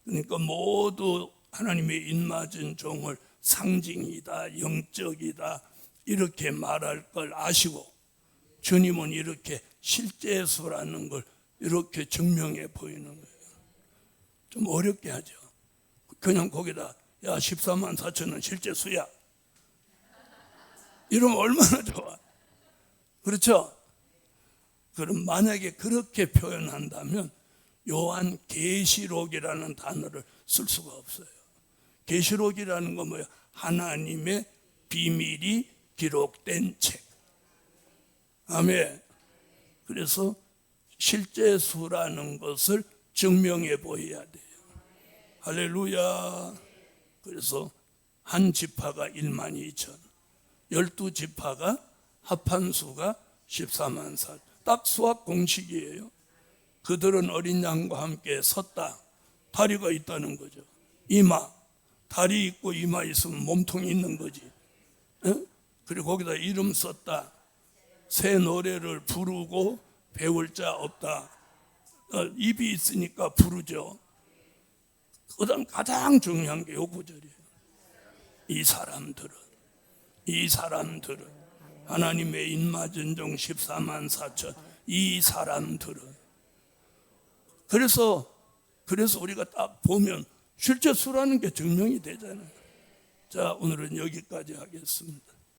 그러니까 모두 하나님의 입맞은 종을 상징이다, 영적이다 이렇게 말할 걸 아시고 주님은 이렇게 실제수라는 걸 이렇게 증명해 보이는 거예요. 좀 어렵게 하죠. 그냥 거기다 야 14만 4천은 실제수야 이러면 얼마나 좋아. 그렇죠? 그럼 만약에 그렇게 표현한다면 요한 계시록이라는 단어를 쓸 수가 없어요. 계시록이라는 건 뭐예요? 하나님의 비밀이 기록된 책. 아멘. 그래서 실제수라는 것을 증명해 보여야 돼요. 할렐루야. 그래서 한 지파가 1만 2천, 12지파가 합한 수가 14만 4천. 딱 수학 공식이에요. 그들은 어린 양과 함께 섰다. 다리가 있다는 거죠. 이마, 다리 있고 이마 있으면 몸통이 있는 거지. 그리고 거기다 이름 썼다. 새 노래를 부르고 배울 자 없다. 입이 있으니까 부르죠. 그다음 가장 중요한 게 요 구절이에요. 이 사람들은 하나님의 입맞은 종 14만 4천 이 사람들은 그래서 우리가 딱 보면 실제 수라는 게 증명이 되잖아요. 자, 오늘은 여기까지 하겠습니다.